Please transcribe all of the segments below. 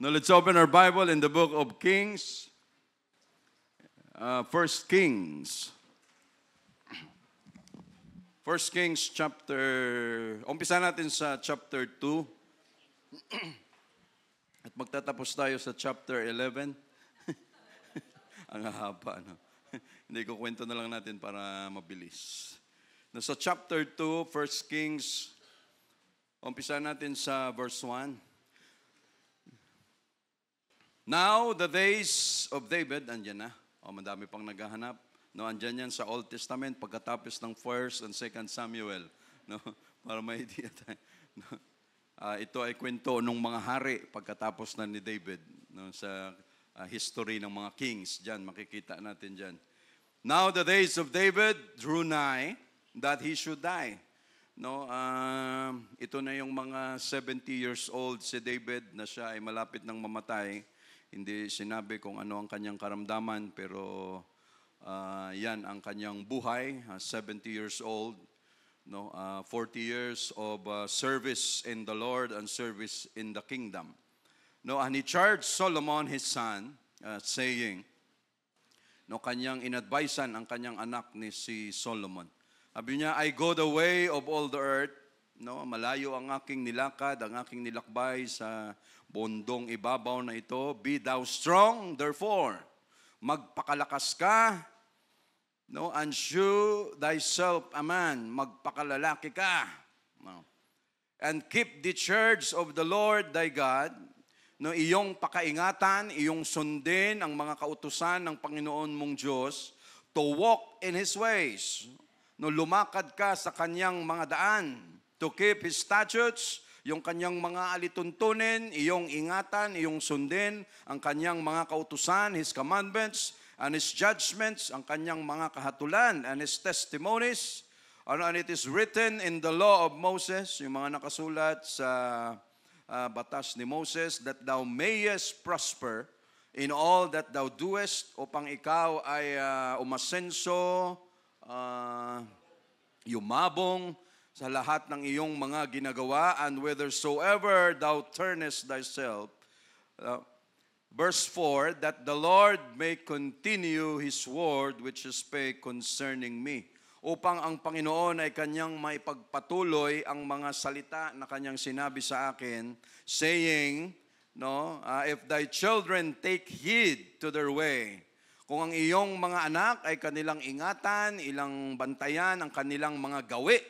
Now let's open our Bible in the book of Kings, First Kings. First Kings chapter, umpisa natin sa chapter 2. At magtatapos tayo sa chapter 11. Ang haba, no? Hindi ko kwento na lang natin para mabilis. Sa chapter 2, First Kings, umpisa natin sa verse 1. Now, the days of David, andyan na. Madami pang naghahanap. No, andyan yan sa Old Testament, pagkatapos ng 1st and 2nd Samuel. No, para may idea tayo. No, ito ay kwento ng mga hari pagkatapos na ni David. No, sa history ng mga kings. Diyan, makikita natin dyan. Now, the days of David drew nigh that he should die. No, ito na yung mga 70 years old si David na siya ay malapit ng mamatay. Hindi sinabi kung ano ang kanyang karamdaman, pero yan ang kanyang buhay, 70 years old, no, 40 years of service in the Lord and service in the kingdom. No, and he charged Solomon his son, saying, no, kanyang inadvisean ang kanyang anak ni si Solomon. Sabi niya, I go the way of all the earth. No, malayo ang aking nilakad, ang aking nilakbay sa bundong ibabaw na ito. Be thou strong, therefore. Magpakalakas ka, no, and shew thyself a man. Magpakalalaki ka. No. And keep the church of the Lord thy God. No, iyong pakaingatan, iyong sundin ang mga kautusan ng Panginoon mong Diyos to walk in His ways. No, lumakad ka sa kanyang mga daan. To keep His statutes, yung kanyang mga alituntunin, iyong ingatan, iyong sundin, ang kanyang mga kautusan, His commandments, and His judgments, ang kanyang mga kahatulan, and His testimonies. And it is written in the law of Moses, yung mga nakasulat sa batas ni Moses, that thou mayest prosper in all that thou doest, upang ikaw ay umasenso, yumabong, sa lahat ng iyong mga ginagawa, and whithersoever thou turnest thyself. Verse 4, that the Lord may continue His word which He spake concerning me. Upang ang Panginoon ay kanyang maipagpatuloy ang mga salita na kanyang sinabi sa akin, saying, no, if thy children take heed to their way, kung ang iyong mga anak ay kanilang ingatan, ilang bantayan ang kanilang mga gawi,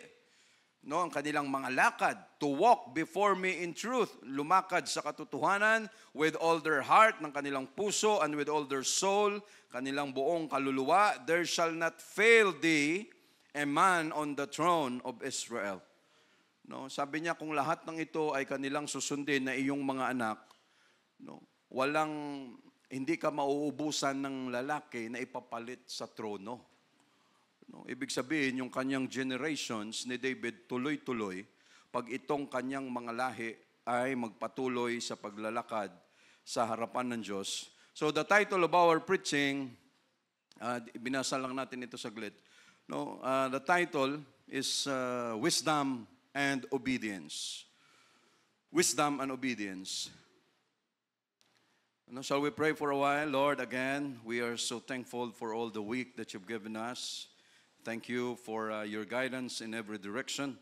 no, ang kanilang mga lakad, to walk before me in truth, lumakad sa katotohanan with all their heart, ng kanilang puso, and with all their soul, kanilang buong kaluluwa, there shall not fail thee a man on the throne of Israel. No, sabi niya, kung lahat ng ito ay kanilang susundin na iyong mga anak, no, hindi ka mauubusan ng lalaki na ipapalit sa trono. No, ibig sabihin, yung kanyang generations ni David tuloy-tuloy pag itong kanyang mga lahi ay magpatuloy sa paglalakad sa harapan ng Diyos. So the title of our preaching, binasa lang natin ito saglit. No, the title is Wisdom and Obedience. Wisdom and Obedience. No, shall we pray for a while? Lord, again, we are so thankful for all the week that you've given us. Thank you for your guidance in every direction.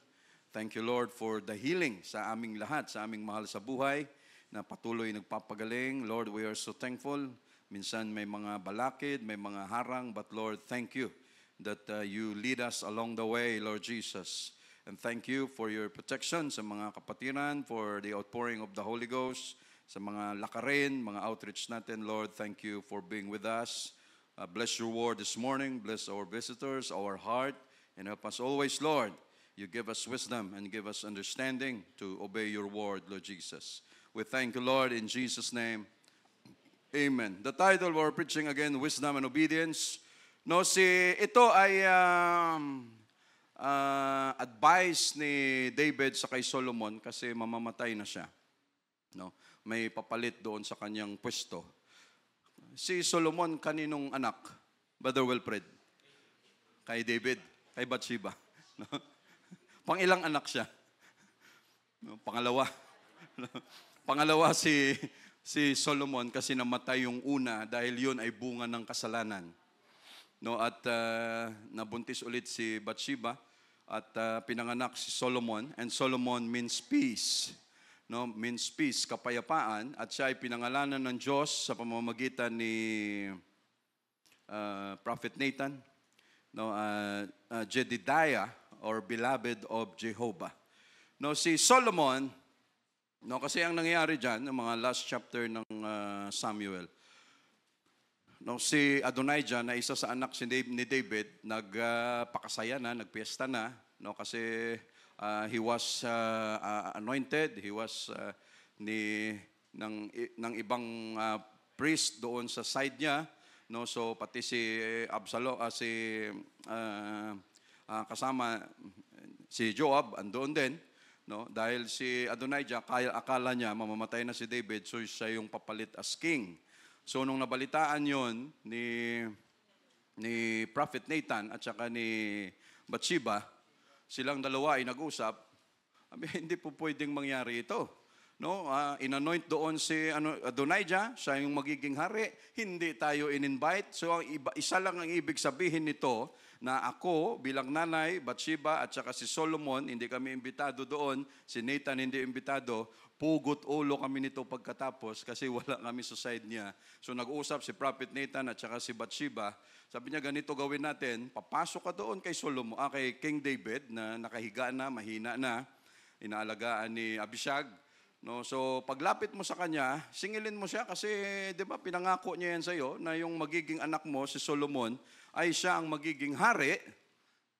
Thank you, Lord, for the healing sa aming lahat, sa aming mahal sa buhay, na patuloy nagpapagaling. Lord, we are so thankful. Minsan may mga balakid, may mga harang, but Lord, thank you that you lead us along the way, Lord Jesus. And thank you for your protection sa mga kapatiran, for the outpouring of the Holy Ghost, sa mga lakarin, mga outreach natin. Lord, thank you for being with us. Bless your word this morning. Bless our visitors, our heart, and help us always, Lord. You give us wisdom and give us understanding to obey your word, Lord Jesus. We thank you, Lord, in Jesus' name. Amen. The title of our preaching again, Wisdom and Obedience. No, ito ay advice ni David sa kay Solomon kasi mamamatay na siya. No, may papalit doon sa kanyang pwesto. Si Solomon, kaninong anak? Brother Wilfred? Kay David? Kay Bathsheba? No? Pang-ilang anak siya? No? Pangalawa. Pangalawa si si Solomon kasi namatay yung una dahil yun ay bunga ng kasalanan. No, at nabuntis ulit si Bathsheba at pinanganak si Solomon, and Solomon means peace. No, means peace, kapayapaan, at siya ay pinangalanan ng Diyos sa pamamagitan ni Prophet Nathan, no, Jedidiah, or beloved of Jehovah. No, si Solomon, no, kasi ang nangyayari diyan ng mga last chapter ng Samuel. No, si Adonijah na isa sa anak ni David, nagpakasaya na, nagpiesta na, no, kasi he was anointed, he was ng ibang priest doon sa side niya, no, so pati si Absalom, kasama si Joab andoon din, no, dahil si Adonijah akala niya mamamatay na si David, so siya yung papalit as king. So nung nabalitaan yon ni Prophet Nathan at saka ni Bathsheba, silang dalawa ay nag-usap, hindi po pwedeng mangyari ito. No, inanoint doon si Adonijah, siya yung magiging hari, hindi tayo in-invite. So isa lang ang ibig sabihin nito, na ako bilang nanay, Bathsheba at saka si Solomon, hindi kami imbitado doon, si Nathan hindi imbitado, pugot ulo kami nito pagkatapos kasi wala kami sa side niya. So nag-usap si Prophet Nathan at saka si Bathsheba, sabi niya ganito gawin natin, papasok ka doon kay Solomon, kay King David na nakahiga na, mahina na, inaalagaan ni Abishag. No, so paglapit mo sa kanya, singilin mo siya kasi 'di ba pinangako niya yan sa iyo na yung magiging anak mo si Solomon ay siya ang magiging hari.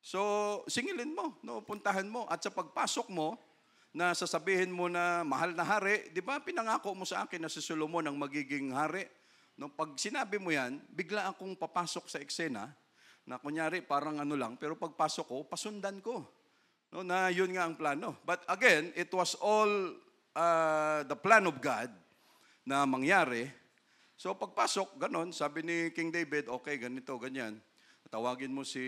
So singilin mo, no, puntahan mo at sa pagpasok mo na sasabihin mo na mahal na hari, 'di ba pinangako mo sa akin na si Solomon ang magiging hari. No, pag sinabi mo yan, bigla akong papasok sa eksena na kunyari parang ano lang, pero pagpasok ko, pasundan ko. No, na yun nga ang plano. But again, it was all the plan of God na mangyari. So pagpasok, ganon, sabi ni King David, okay, ganito, ganyan. Tawagin mo si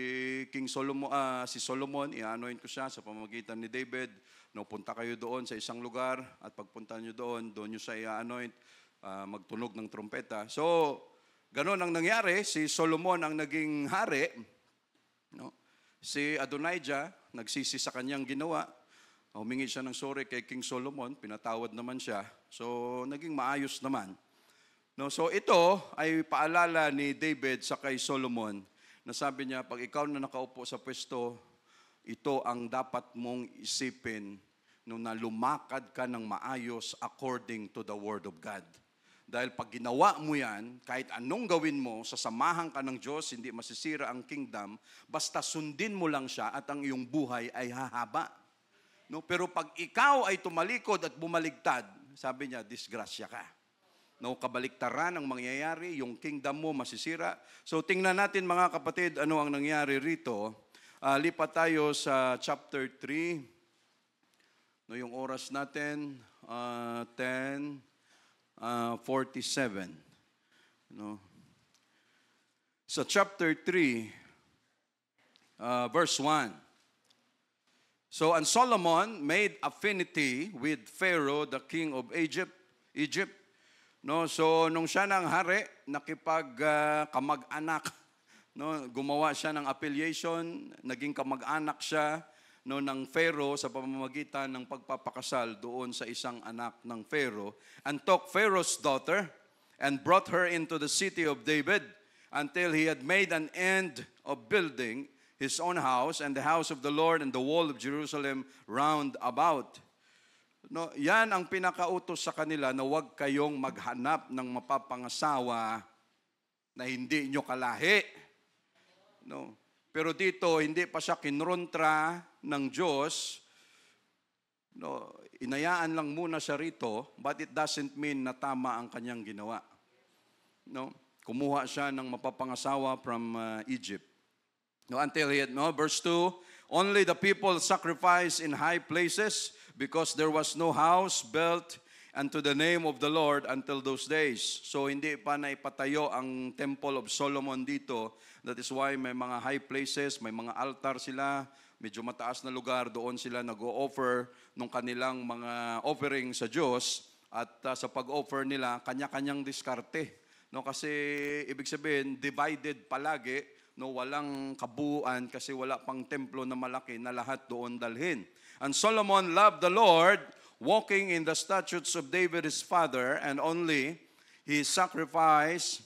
King Solomon, si Solomon, i-anoint ko siya sa pamamagitan ni David. No, punta kayo doon sa isang lugar at pagpunta nyo doon nyo siya i-anoint, magtunog ng trompeta. So, ganon ang nangyari, si Solomon ang naging hari. No? Si Adonijah, nagsisi sa kanyang ginawa. Humingi siya ng sorry kay King Solomon, pinatawad naman siya. So, naging maayos naman. No, so, ito ay paalala ni David sa kay Solomon na sabi niya, pag ikaw na nakaupo sa pwesto, ito ang dapat mong isipin no, na lumakad ka ng maayos according to the Word of God. Dahil pag ginawa mo yan, kahit anong gawin mo, sasamahan ka ng Diyos, hindi masisira ang kingdom, basta sundin mo lang siya at ang iyong buhay ay hahaba. No, pero pag ikaw ay tumalikod at bumaligtad, sabi niya, disgrasya ka. No, kabaliktaran ang mangyayari, yung kingdom mo masisira. So tingnan natin mga kapatid, ano ang nangyari rito. Lipat tayo sa chapter 3. No, yung oras natin, 10:47. No. Sa chapter 3, verse 1. So, and Solomon made affinity with Pharaoh, the king of Egypt. No, so nung siya nang hari, kamag-anak, no, gumawa siya ng affiliation, naging kamag-anak siya no ng Pharaoh sa pamamagitan ng pagpapakasal doon sa isang anak ng Pharaoh, and took Pharaoh's daughter and brought her into the city of David until he had made an end of building his own house and the house of the Lord and the wall of Jerusalem round about. No, yan ang pinakautos sa kanila na huwag kayong maghanap ng mapapangasawa na hindi nyo kalahi. No. Pero dito, hindi pa siya kinrontra ng Diyos. No, inayaan lang muna siya rito, but it doesn't mean na tama ang kanyang ginawa. No, kumuha siya ng mapapangasawa from Egypt. No, until he had, verse 2, only the people sacrificed in high places because there was no house built unto the name of the Lord until those days. So hindi pa naipatayo ang Temple of Solomon dito. That is why may mga high places, may mga altar sila, medyo mataas na lugar, doon sila nag-o-offer ng kanilang mga offering sa Diyos. At sa pag-offer nila, kanya-kanyang diskarte. No, kasi ibig sabihin, divided palagi, no, walang kabuuan kasi wala pang templo na malaki na lahat doon dalhin. And Solomon loved the Lord, walking in the statutes of David his father, and only he sacrificed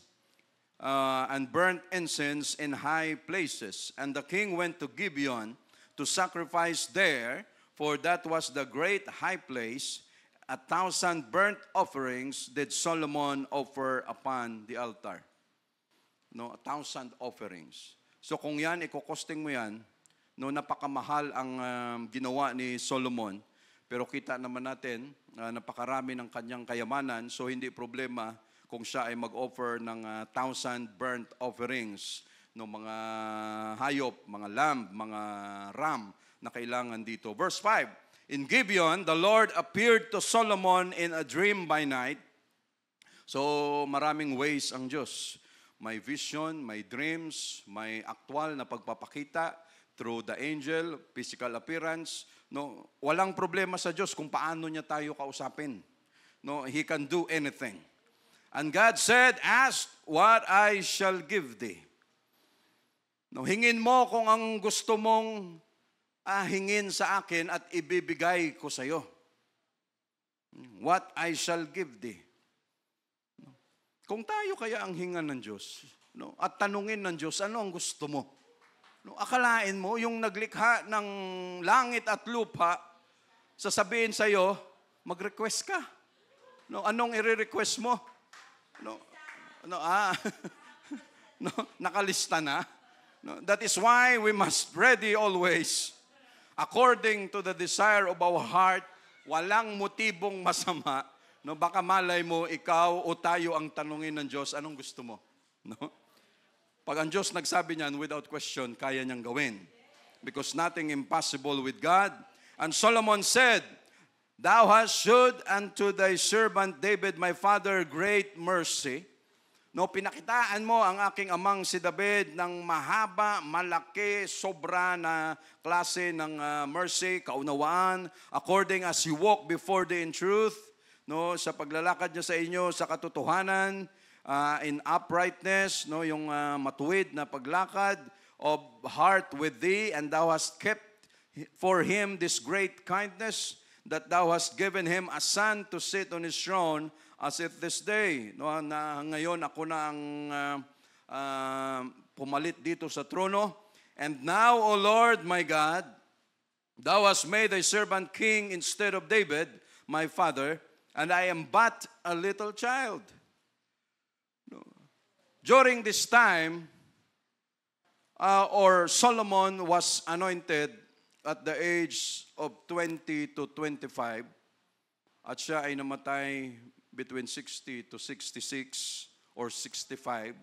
and burnt incense in high places. And the king went to Gibeon to sacrifice there, for that was the great high place. 1,000 burnt offerings did Solomon offer upon the altar. No, 1,000 offerings. So kung yan, ikokosting mo yan, no, napakamahal ang ginawa ni Solomon. Pero kita naman natin, napakarami ng kanyang kayamanan, so hindi problema kung siya ay mag-offer ng 1,000 burnt offerings, no, mga hayop, mga lamb, mga ram na kailangan dito. Verse 5, in Gibeon, the Lord appeared to Solomon in a dream by night. So maraming ways ang Diyos. May vision, may dreams, may aktual na pagpapakita through the angel, physical appearance. No, walang problema sa Diyos kung paano niya tayo kausapin. No, He can do anything. And God said, ask what I shall give thee. No, hingin mo kung ang gusto mong hingin sa akin at ibibigay ko sa iyo. What I shall give thee. Kung tayo kaya ang hingan ng Diyos, no, at tanungin ng Diyos, ano ang gusto mo? No, akalain mo, yung naglikha ng langit at lupa, sasabihin sa iyo, mag-request ka. No, anong i-request mo? No, no, no, nakalista na. No, that is why we must ready always. According to the desire of our heart, walang motibong masama. No, baka malay mo, ikaw o tayo ang tanungin ng Diyos, anong gusto mo? No? Pag ang Diyos nagsabi niyan, without question, kaya niyang gawin. Because nothing impossible with God. And Solomon said, thou hast shewed unto thy servant David, my father, great mercy. No, pinakitaan mo ang aking amang si David ng mahaba, malaki, sobra na klase ng mercy, kaunawaan, according as he walked before thee in truth, no, sa paglalakad niya sa inyo sa katotohanan, in uprightness, no, yung matuwid na paglakad of heart with thee, and thou hast kept for him this great kindness, that thou hast given him a son to sit on his throne, as if this day, no, na ngayon ako na ang pumalit dito sa trono. And now, O Lord my God, thou hast made thy servant king instead of David, my father, and I am but a little child. No. During this time, or Solomon was anointed at the age of 20 to 25, at siya ay namatay between 60 to 66 or 65.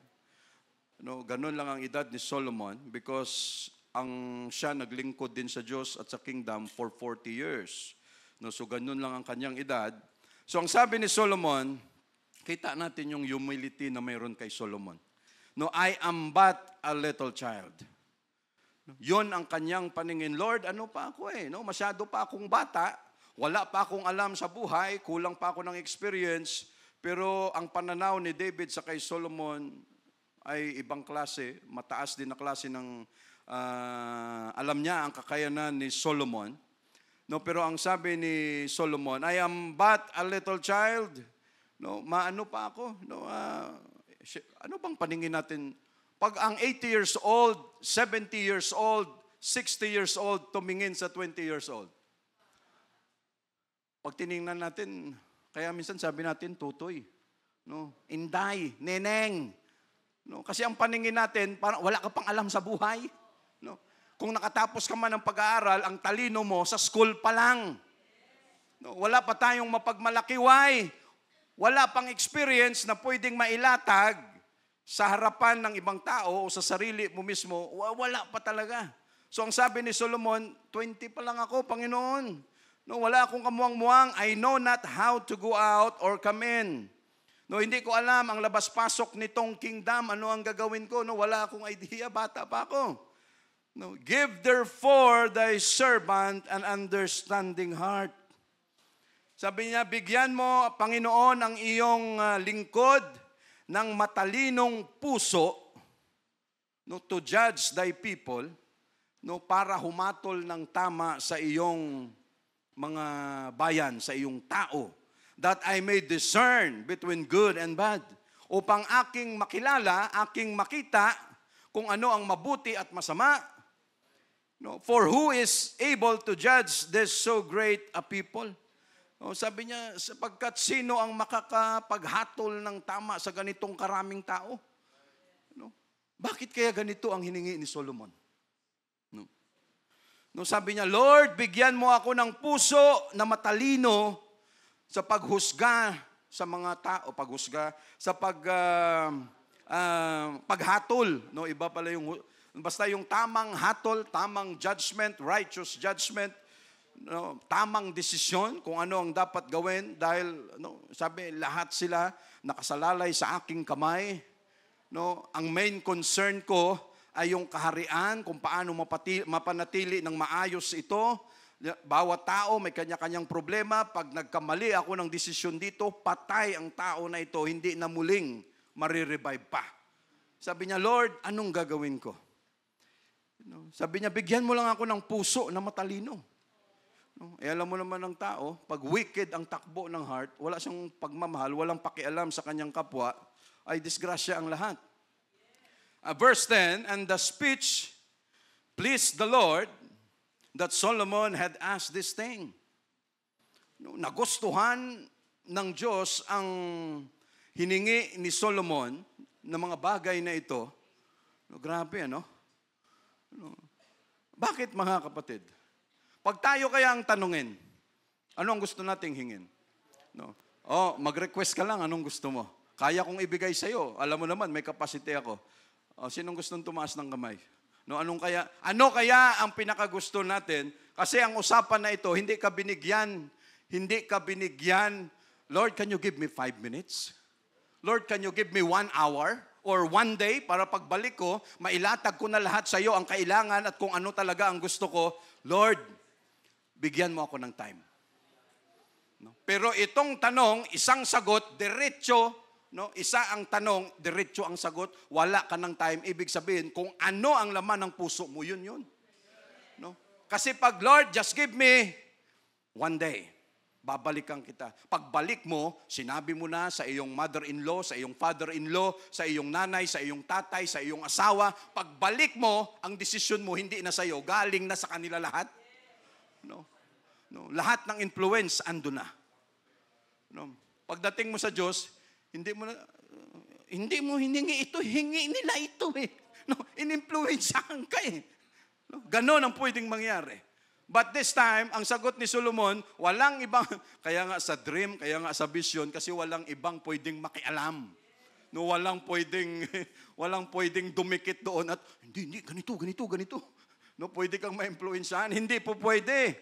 No, ganun lang ang edad ni Solomon because ang siya naglingkod din sa Diyos at sa kingdom for 40 years. No, so ganun lang ang kanyang edad. So ang sabi ni Solomon, kita natin yung humility na mayroon kay Solomon. No, I am but a little child. Yun ang kanyang paningin. Lord, ano pa ako no? Masyado pa akong bata. Wala pa akong alam sa buhay, kulang pa ako ng experience, pero ang pananaw ni David sa kay Solomon ay ibang klase, mataas din na klase ng alam niya ang kakayanan ni Solomon. No, pero ang sabi ni Solomon, I am but a little child. No, maano pa ako? No, ano bang paningin natin? Pag ang 80 years old, 70 years old, 60 years old, tumingin sa 20 years old. Pag tiningnan natin, kaya minsan sabi natin, tutoy. No? Inday, neneng. No? Kasi ang paningin natin, parang wala ka pang alam sa buhay. No? Kung nakatapos ka man ng pag-aaral, ang talino mo sa school pa lang. No? Wala pa tayong mapagmalakiway. Wala pang experience na pwedeng mailatag sa harapan ng ibang tao o sa sarili mo mismo. Wala pa talaga. So ang sabi ni Solomon, 20 pa lang ako, Panginoon. No, wala akong kamuang-muang. I know not how to go out or come in. No, hindi ko alam ang labas-pasok nitong kingdom. Ano ang gagawin ko? No, wala akong idea. Bata pa ako. No, give therefore thy servant an understanding heart. Sabi niya, bigyan mo, Panginoon, ang iyong lingkod ng matalinong puso, no, to judge thy people, no, para humatol ng tama sa iyong mga bayan, sa iyong tao, that I may discern between good and bad, upang aking makilala, aking makita kung ano ang mabuti at masama. No, for who is able to judge this so great a people? No, sabi niya, sapagkat sino ang makakapaghatol ng tama sa ganitong karaming tao? No? Bakit kaya ganito ang hiningi ni Solomon? No, sabi niya, Lord, bigyan mo ako ng puso na matalino sa paghusga sa mga tao, paghusga sa paghatol. No, iba pala yung, basta yung tamang hatol, tamang judgment, righteous judgment, no, tamang desisyon kung ano ang dapat gawin dahil no, sabi lahat sila nakasalalay sa aking kamay. No, ang main concern ko ay yung kaharian, kung paano mapanatili ng maayos ito. Bawat tao may kanya-kanyang problema. Pag nagkamali ako ng desisyon dito, patay ang tao na ito, hindi na muling marirevive pa. Sabi niya, Lord, anong gagawin ko? Sabi niya, bigyan mo lang ako ng puso na matalino. Alam mo naman ng tao, pag wicked ang takbo ng heart, wala siyang pagmamahal, walang pakialam sa kanyang kapwa, ay disgrasya ang lahat. Verse 10, and the speech pleased the Lord that Solomon had asked this thing. Nagustuhan ng Diyos ang hiningi ni Solomon ng mga bagay na ito. Grabe, ano? Bakit, mga kapatid? Pag tayo kaya ang tanungin, ano ang gusto nating hingin? Mag-request ka lang, anong gusto mo? Kaya kong ibigay sa'yo. Alam mo naman, may capacity ako. Sinong gustong tumaas ng kamay? Ano kaya ang pinakagusto natin? Kasi ang usapan na ito, hindi ka binigyan, Lord, can you give me 5 minutes? Lord, can you give me 1 hour? Or 1 day para pagbalik ko, mailatag ko na lahat sa iyo ang kailangan at kung ano talaga ang gusto ko. Lord, bigyan mo ako ng time. Pero itong tanong, isang sagot, diretso. Isa ang tanong, diretso ang sagot, wala ka ng time. Ibig sabihin, kung ano ang laman ng puso mo, yun. Kasi pag, Lord, just give me 1 day, babalikan kita. Pagbalik mo, sinabi mo na sa iyong mother-in-law, sa iyong father-in-law, sa iyong nanay, sa iyong tatay, sa iyong asawa. Pagbalik mo, ang desisyon mo hindi na sa iyo, galing na sa kanila lahat. Lahat ng influence, ando na. Pagdating mo sa Diyos, hindi mo hiningi ito, hingi nila ito eh. In-influensyahan ka eh. Ganon ang pwedeng mangyari. But this time, ang sagot ni Solomon, walang ibang, kaya nga sa dream, kaya nga sa vision, kasi walang ibang pwedeng makialam. Walang pwedeng dumikit doon at, hindi, ganito. Pwede kang ma-influensyahan. Hindi po pwede.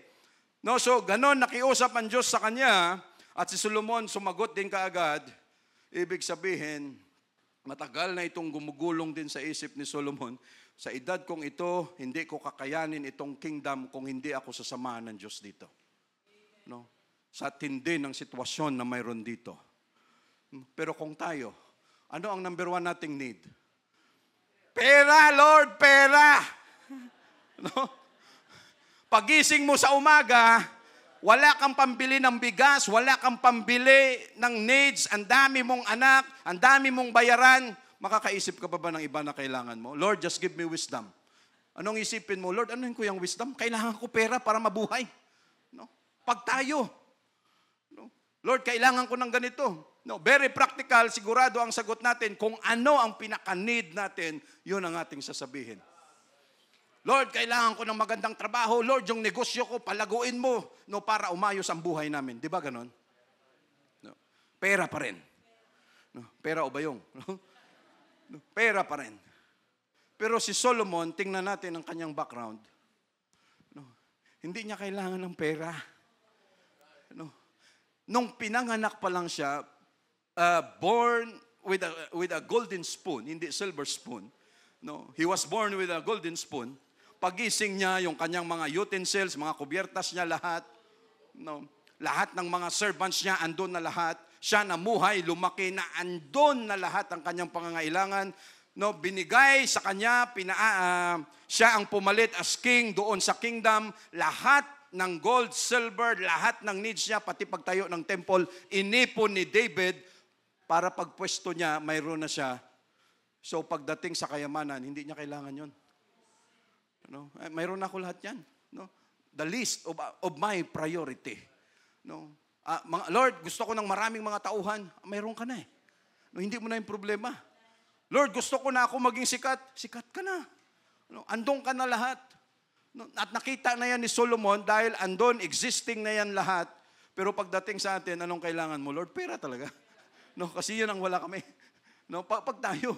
So, ganon, nakiusap ang Diyos sa kanya, at si Solomon sumagot din kaagad. Ibig sabihin, matagal na itong gumugulong din sa isip ni Solomon. Sa edad kong ito, hindi ko kakayanin itong kingdom kung hindi ako sasamahan ng Diyos dito. Sa tindi ng sitwasyon na mayroon dito. Pero kung tayo, ano ang number 1 nating need? Pera, Lord, pera! Pagising mo sa umaga, wala kang pambili ng bigas, wala kang pambili ng needs, ang dami mong anak, ang dami mong bayaran, makakaisip ka pa ba ng iba na kailangan mo? Lord, just give me wisdom. Anong isipin mo? Lord, anuhin ko yung wisdom? Kailangan ko pera para mabuhay. Pag tayo, Lord, kailangan ko ng ganito. Very practical, sigurado ang sagot natin. Kung ano ang pinaka-need natin, yun ang ating sasabihin. Lord, kailangan ko ng magandang trabaho. Lord, yung negosyo ko, palaguin mo para umayos ang buhay namin. Di ba ganon? Pera pa rin. Pera o bayong? Pera pa rin. Pero si Solomon, tingnan natin ang kanyang background. Hindi niya kailangan ng pera. Nung pinanganak pa lang siya, born with a golden spoon, hindi silver spoon. He was born with a golden spoon. Pagising niya, yung kanyang mga utensils, mga kubyertas niya, lahat. lahat ng mga servants niya, andun na lahat. Siya namuhay, lumaki na andun na lahat ang kanyang pangangailangan. No, binigay sa kanya, siya ang pumalit as king doon sa kingdom. Lahat ng gold, silver, lahat ng needs niya, pati pagtayo ng temple, inipon ni David para pagpwesto niya, mayroon na siya. So pagdating sa kayamanan, hindi niya kailangan yon. No? Mayroon na ako lahat yan. No? The list of my priority. No? Lord, gusto ko ng maraming mga tauhan. Mayroon ka na eh. No, hindi mo na yung problema. Lord, gusto ko na ako maging sikat. Sikat ka na. No? Andong ka na lahat. No? At nakita na yan ni Solomon dahil andon, existing na yan lahat. Pero pagdating sa atin, anong kailangan mo? Lord, pera talaga. No? Kasi yun ang wala kami. No? Pag tayo.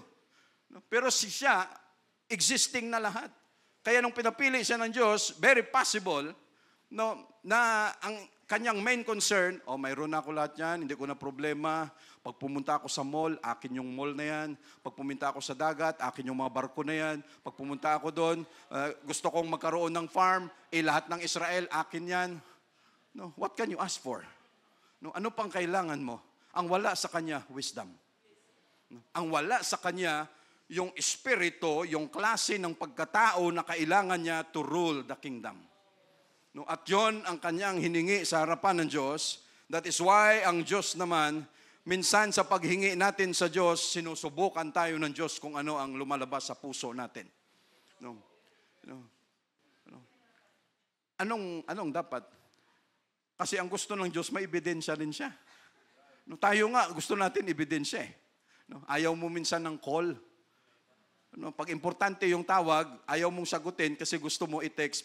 No? Pero siya, existing na lahat. Kaya nung pinapili siya ng Diyos, very possible, no, na ang kanyang main concern, mayroon na ako lahat yan, hindi ko na problema. Pag pumunta ako sa mall, akin yung mall na yan. Pag pumunta ako sa dagat, akin yung mga barko na yan. Pag pumunta ako doon, gusto kong magkaroon ng farm, lahat ng Israel, akin yan. No, what can you ask for? No, ano pang kailangan mo? Ang wala sa kanya, wisdom. No, ang wala sa kanya, yung espiritu, yung klase ng pagkatao na kailangan niya to rule the kingdom. No, at yon ang kanyang hiningi sa harapan ng Diyos. That is why ang Diyos naman, minsan sa paghingi natin sa Diyos, sinusubukan tayo ng Diyos kung ano ang lumalabas sa puso natin. No, anong dapat? Kasi ang gusto ng Diyos, may ebidensya rin siya. No, tayo nga, gusto natin ebidensya eh. No, ayaw mo minsan ng call. No, pag importante yung tawag, ayaw mong sagutin kasi gusto mo i-text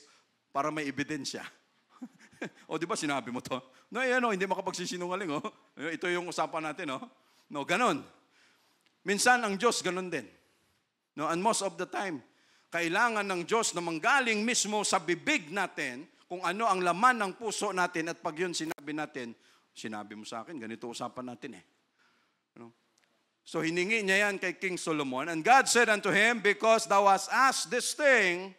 para may ebidensya. O di ba sinabi mo to? No, hindi makapagsisinungaling. Ito yung usapan natin. No, ganun. Minsan ang Diyos ganun din. No, and most of the time, kailangan ng Diyos na manggaling mismo sa bibig natin kung ano ang laman ng puso natin at pag yun sinabi natin, sinabi mo sa akin, ganito usapan natin eh. No? So hiningi niya yan kay King Solomon. And God said unto him, because thou hast asked this thing,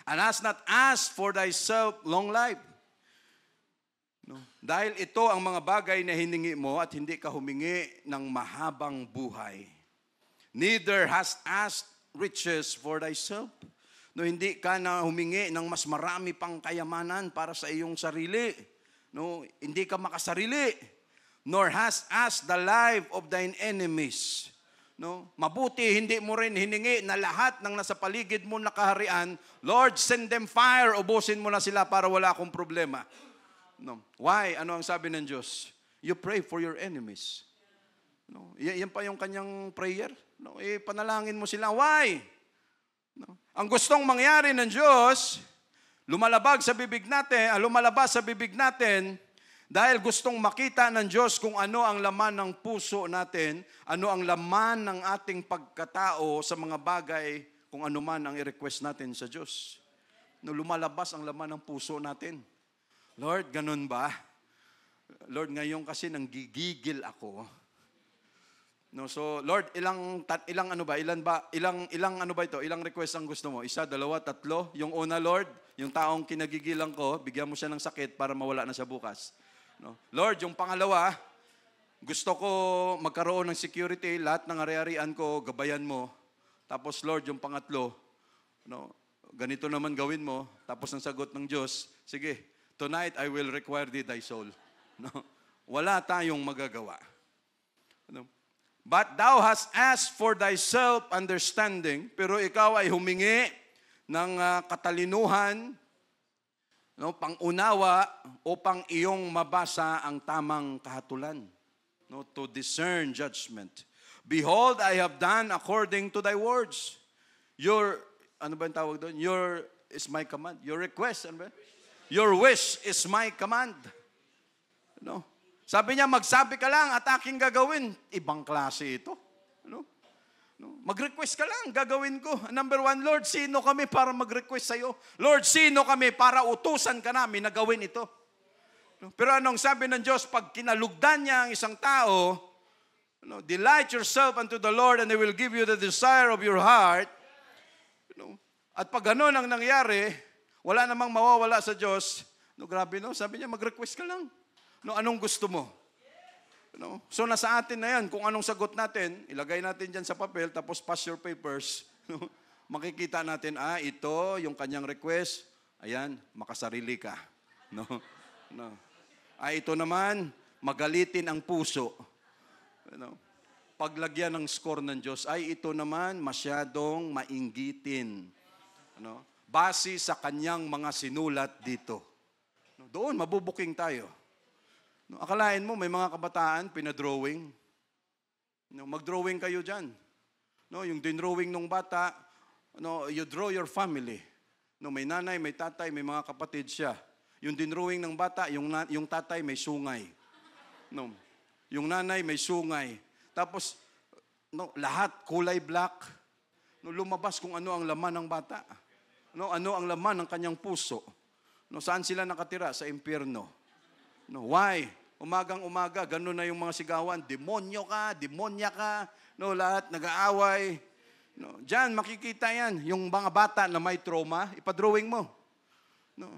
and hast not asked for thyself long life. No? Dahil ito ang mga bagay na hiningi mo at hindi ka humingi ng mahabang buhay. Neither hast asked riches for thyself. No, hindi ka na humingi ng mas marami pang kayamanan para sa iyong sarili. No, hindi ka makasarili. Nor hast asked the life of thine enemies. No, mabuti hindi mo rin hiningi na lahat ng nasa paligid mo na kaharian, Lord, send them fire, ubusin mo na sila para wala akong problema. No. Why? Ano ang sabi ng Diyos? You pray for your enemies. No, yan pa yung kanyang prayer. No, panalangin mo sila. Why? No. Ang gustong mangyari ng Diyos, lumalabas sa bibig natin, dahil gustong makita ng Diyos kung ano ang laman ng puso natin, ano ang laman ng ating pagkatao sa mga bagay, kung ano man ang i-request natin sa Diyos. No, lumalabas ang laman ng puso natin. Lord, ganun ba? Lord, ngayon kasi nanggigigil ako. No, so Lord, ilang request ang gusto mo? 1, 2, 3. Yung una, Lord, yung taong kinagigilan ko, bigyan mo siya ng sakit para mawala na siya bukas. No? Lord, yung pangalawa, gusto ko magkaroon ng security, lahat ng ari-arian ko, gabayan mo. Tapos Lord, yung pangatlo, no, ganito naman gawin mo. Tapos ang sagot ng Diyos, sige, tonight I will require thee thy soul. No? Wala tayong magagawa. No? But thou hast asked for thyself understanding, pero ikaw ay humingi ng katalinuhan, no, pang-unawa upang iyong mabasa ang tamang kahatulan, no, to discern judgment. Behold, I have done according to thy words. Your, ano ba yung tawag doon? Your is my command. Your request, ano ba? Your wish is my command. No? Sabi niya, magsabi ka lang at aking gagawin. Ibang klase ito. No? Mag-request ka lang, gagawin ko. Number 1, Lord, sino kami para mag-request sa'yo? Lord, sino kami para utusan ka namin na gawin ito? No? Pero anong sabi ng Diyos, pag kinalugdan niya ang isang tao, no, delight yourself unto the Lord and He will give you the desire of your heart. No? At pag ganun ang nangyari, wala namang mawawala sa Diyos No, grabe no, sabi niya, mag-request ka lang. No, anong gusto mo? No? So nasa atin na yan, kung anong sagot natin, ilagay natin dyan sa papel, tapos pass your papers. No? Makikita natin, ito yung kanyang request, ayan, makasarili ka. No? No. Ito naman, magalitin ang puso. No? Paglagyan ng score ng Diyos, ito naman, masyadong mainggitin. Ano? Base sa kanyang mga sinulat dito. No? Doon, mabubuking tayo. No? Akalain mo, may mga kabataan, pinadrawing. No? Mag-drawing kayo dyan. No? Yung dinrawing ng bata, no? You draw your family. No? May nanay, may tatay, may mga kapatid siya. Yung dinrawing ng bata, yung tatay may sungay. No. Yung nanay may sungay. Tapos, no, lahat kulay black. No, lumabas kung ano ang laman ng bata. No, ano ang laman ng kanyang puso. No, saan sila nakatira? Sa impyerno. No, why? Umagang-umaga, ganun na yung mga sigawan. Demonyo ka, demonya ka. No, lahat nag-aaway. No, diyan makikita yan. Yung mga bata na may trauma, ipadrawing mo. No.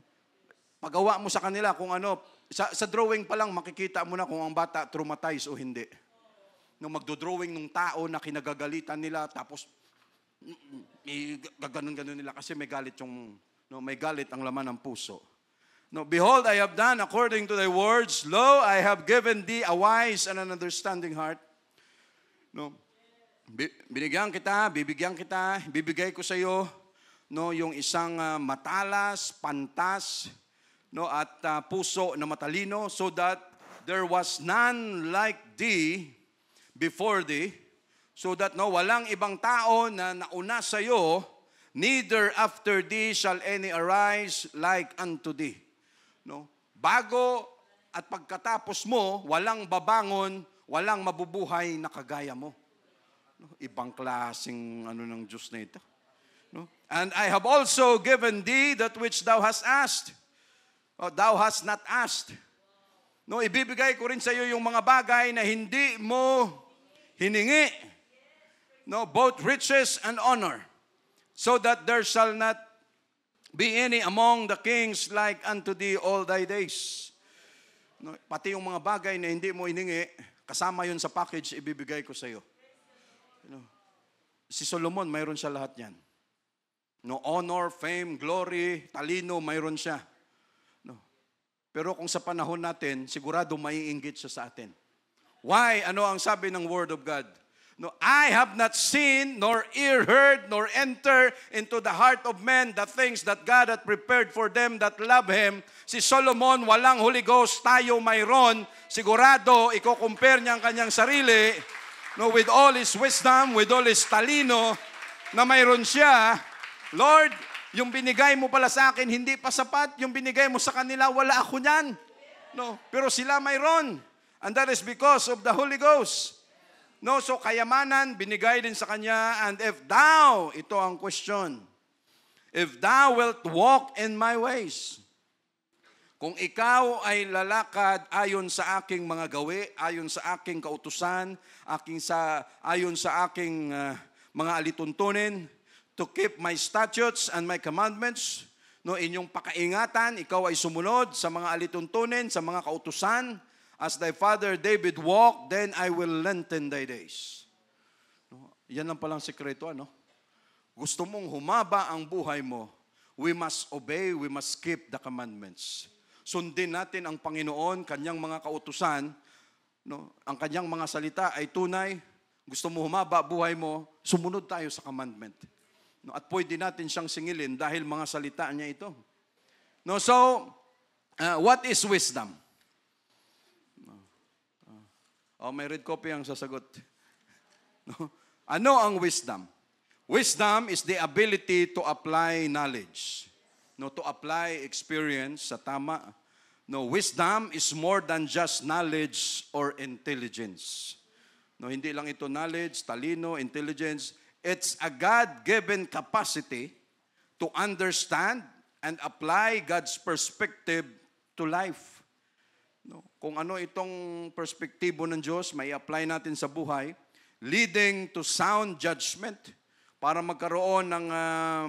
Pagawa mo sa kanila kung ano, sa drawing pa lang makikita mo na kung ang bata traumatized o hindi. Nung magdo-drawing ng tao na kinagagalitan nila, tapos gaganon-ganon nila kasi may galit may galit ang laman ng puso. No, behold, I have done according to thy words. Lo, I have given thee a wise and an understanding heart. No, bibigyan kita, bibigay ko sa iyo yung isang matalas, pantas, no, at puso na matalino, so that there was none like thee before thee, so that walang ibang tao na nauna sa iyo, neither after thee shall any arise like unto thee. No? Bago at pagkatapos mo, walang babangon, walang mabubuhay na kagaya mo. No? Ibang klaseng ng Diyos na ito. No? And I have also given thee that which thou hast asked. Thou hast not asked. No, ibibigay ko rin sa iyo yung mga bagay na hindi mo hiningi. No, both riches and honor, so that there shall not be any among the kings like unto thee all thy days. No, pati yung mga bagay na hindi mo hiningi, kasama yun sa package, ibibigay ko sa iyo. Si Solomon, mayroon siya lahat yan. No, honor, fame, glory, talino, mayroon siya. Pero kung sa panahon natin, sigurado maiinggit siya sa atin. Why? Ano ang sabi ng Word of God? No, I have not seen, nor ear heard, nor enter into the heart of men the things that God hath prepared for them that love Him. Si Solomon, walang Holy Ghost, tayo mayroon. Sigurado, i-compare niya ang kanyang sarili, with all his wisdom, with all his talino, na mayroon siya. Lord, yung binigay mo pala sa akin, hindi pa sapat. Yung binigay mo sa kanila, wala ako niyan. No, pero sila mayroon. And that is because of the Holy Ghost. No, so kayamanan, binigay din sa kanya. And if thou, ito ang question, if thou wilt walk in my ways, kung ikaw ay lalakad ayon sa aking mga gawi, ayon sa aking kautusan, ayon sa aking mga alituntunin, to keep my statutes and my commandments, inyong pakaingatan, ikaw ay sumunod sa mga alituntunin, sa mga kautusan, as thy father David walked, then I will lengthen thy days. Yan lang palang sekreto, Gusto mong humaba ang buhay mo, we must obey, we must keep the commandments. Sundin natin ang Panginoon, kanyang mga kautusan, ang kanyang mga salita ay tunay. Gusto mo humaba buhay mo, sumunod tayo sa commandment. At pwede natin siyang singilin dahil mga salita niya ito. So, what is wisdom? May red copy ang sasagot. Ano ang wisdom? Wisdom is the ability to apply knowledge. To apply experience sa tama. Wisdom is more than just knowledge or intelligence. Hindi lang ito knowledge, talino, intelligence. It's a God-given capacity to understand and apply God's perspective to life. Kung ano itong perspektibo ng Diyos, may apply natin sa buhay, leading to sound judgment, para magkaroon ng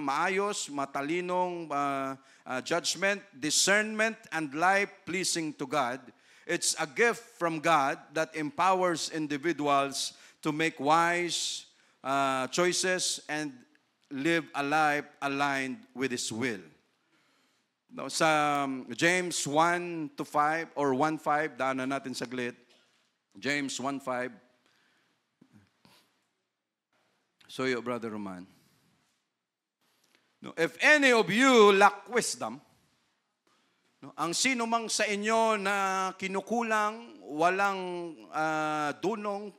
maayos, matalinong judgment, discernment, and life pleasing to God. It's a gift from God that empowers individuals to make wise choices and live a life aligned with His will. Now, sa James 1-5 or 1:5, daanan natin saglit. James 1:5. So you, Brother Roman. No, if any of you lack wisdom, no, ang sino mang sa inyo na kinukulang, walang dunong,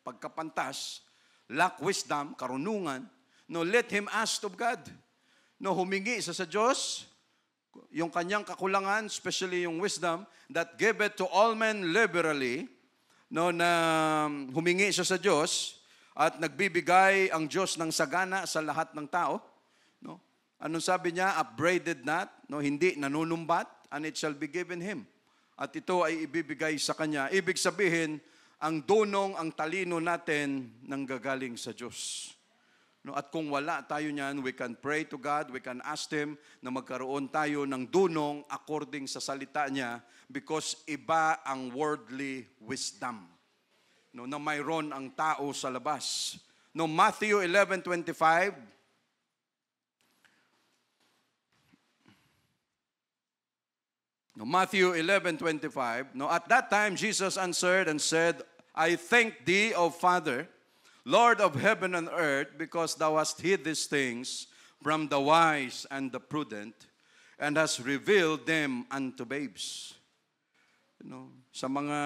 pagkapantas, lack wisdom, karunungan, no, let him ask of God. No, humingi sa Diyos, yung kanyang kakulangan, especially yung wisdom, that give it to all men liberally, no, na humingi siya sa Diyos, at nagbibigay ang Diyos ng sagana sa lahat ng tao. No? Anong sabi niya? Upbraided not, no, hindi nanunumbat, and it shall be given him. At ito ay ibibigay sa kanya. Ibig sabihin, ang dunong, ang talino natin nanggagaling sa Diyos. No, at kung wala tayo niyan, we can pray to God, we can ask Him na magkaroon tayo ng dunong according sa salita niya because iba ang worldly wisdom. No, na mayroon ang tao sa labas. No, Matthew 11:25. No, Matthew 11:25. No, at that time Jesus answered and said, I thank thee, O Father, Lord of heaven and earth, because thou hast hid these things from the wise and the prudent, and hast revealed them unto babes. No, sa mga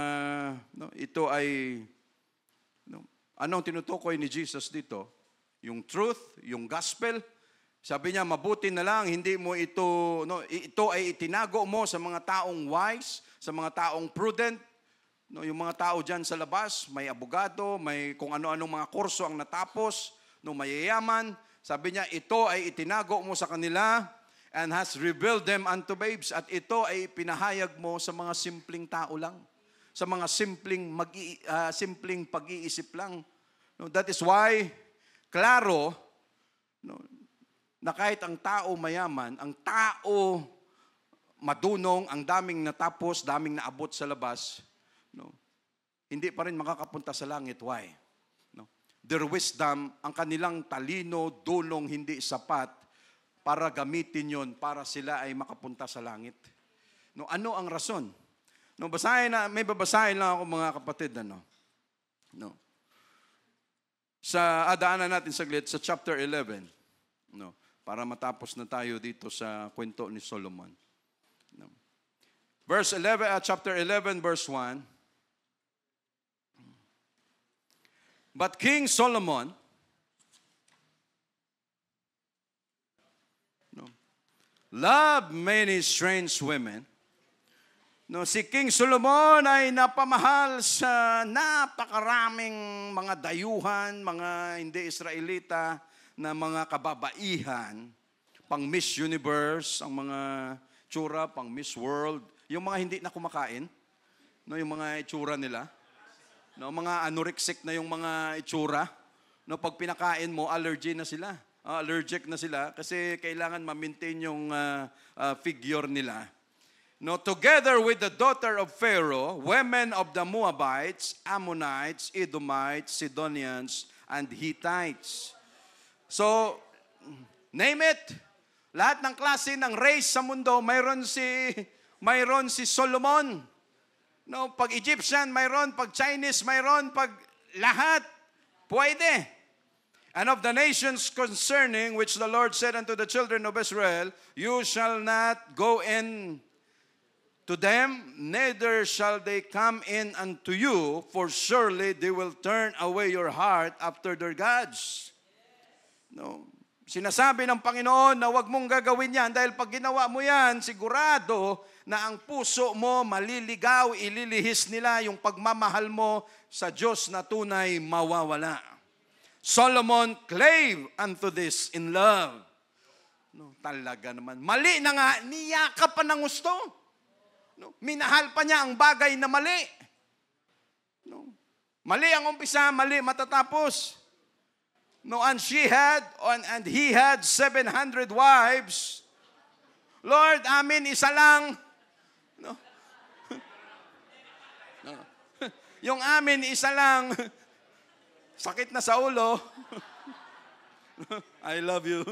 no, ito ay no, anong tinutukoy ni Jesus dito? Yung truth, yung gospel. Sabi niya, mabuti na lang, hindi mo ito, no, ito ay itinago mo sa mga taong wise, sa mga taong prudent, no, yung mga tao dyan sa labas, may abogado, may kung ano-anong mga kurso ang natapos, no, mayayaman. Sabi niya, ito ay itinago mo sa kanila and has revealed them unto babes. At ito ay pinahayag mo sa mga simpleng tao lang, sa mga simpleng pag-iisip lang. No, that is why, klaro, no, na kahit ang tao mayaman, ang tao madunong, ang daming natapos, daming naabot sa labas, no, hindi pa rin makakapunta sa langit. Why? No, their wisdom, ang kanilang talino, dunong hindi sapat para gamitin yon para sila ay makapunta sa langit. No, ano ang rason? No, may babasahin lang ako mga kapatid, ano. No. Sa adaanan natin saglit sa chapter 11. No, para matapos na tayo dito sa kwento ni Solomon. No. Verse 11, chapter 11, verse 1. But King Solomon loved many strange women. No, si King Solomon ay napamahal sa napakaraming mga dayuhan, mga hindi Israelita na mga kababaihan, pang Miss Universe, ang mga tsura, pang Miss World, yung mga hindi na kumakain, no, yung mga itsura nila, no, mga anorexic na yung mga itsura, no, pag pinakain mo, allergic na sila kasi kailangan ma-maintain yung figure nila. No, together with the daughter of Pharaoh, women of the Moabites, Ammonites, Edomites, Sidonians, and Hittites. So, name it. Lahat ng klase ng race sa mundo, mayroon si Solomon. No, pag Egyptian, mayroon. Pag Chinese, mayroon. Pag lahat, pwede. And of the nations concerning which the Lord said unto the children of Israel, you shall not go in to them, neither shall they come in unto you, for surely they will turn away your heart after their gods. No. Sinasabi ng Panginoon na huwag mong gagawin yan dahil pag ginawa mo yan, sigurado na ang puso mo maliligaw, ililihis nila yung pagmamahal mo sa Diyos na tunay mawawala. Solomon clave unto this in love. No, talaga naman. Mali na nga, niyakap pa ng gusto. No, minahal pa niya ang bagay na mali. No, mali ang umpisa, mali matatapos. No, and he had 700 wives. Lord, amin isa lang. No. No. Yung amin isa lang. Sakit na sa ulo. I love you.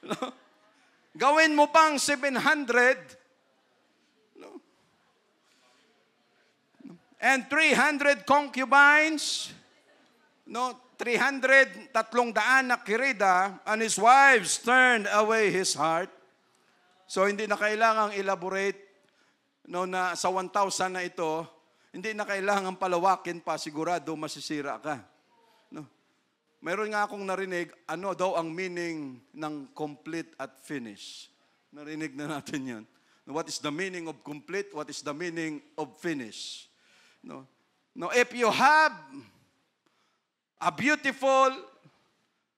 No? Gawin mo pang 700. No? And 300 concubines. No, 300, 300 na kirida, and his wives turned away his heart. So hindi na kailangang elaborate no, na sa 1,000 na ito, hindi na kailangang palawakin pa, sigurado masisira ka. No? Meron nga akong narinig, ano daw ang meaning ng complete at finish. Narinig na natin yan. What is the meaning of complete? What is the meaning of finish? No, no, if you have a beautiful,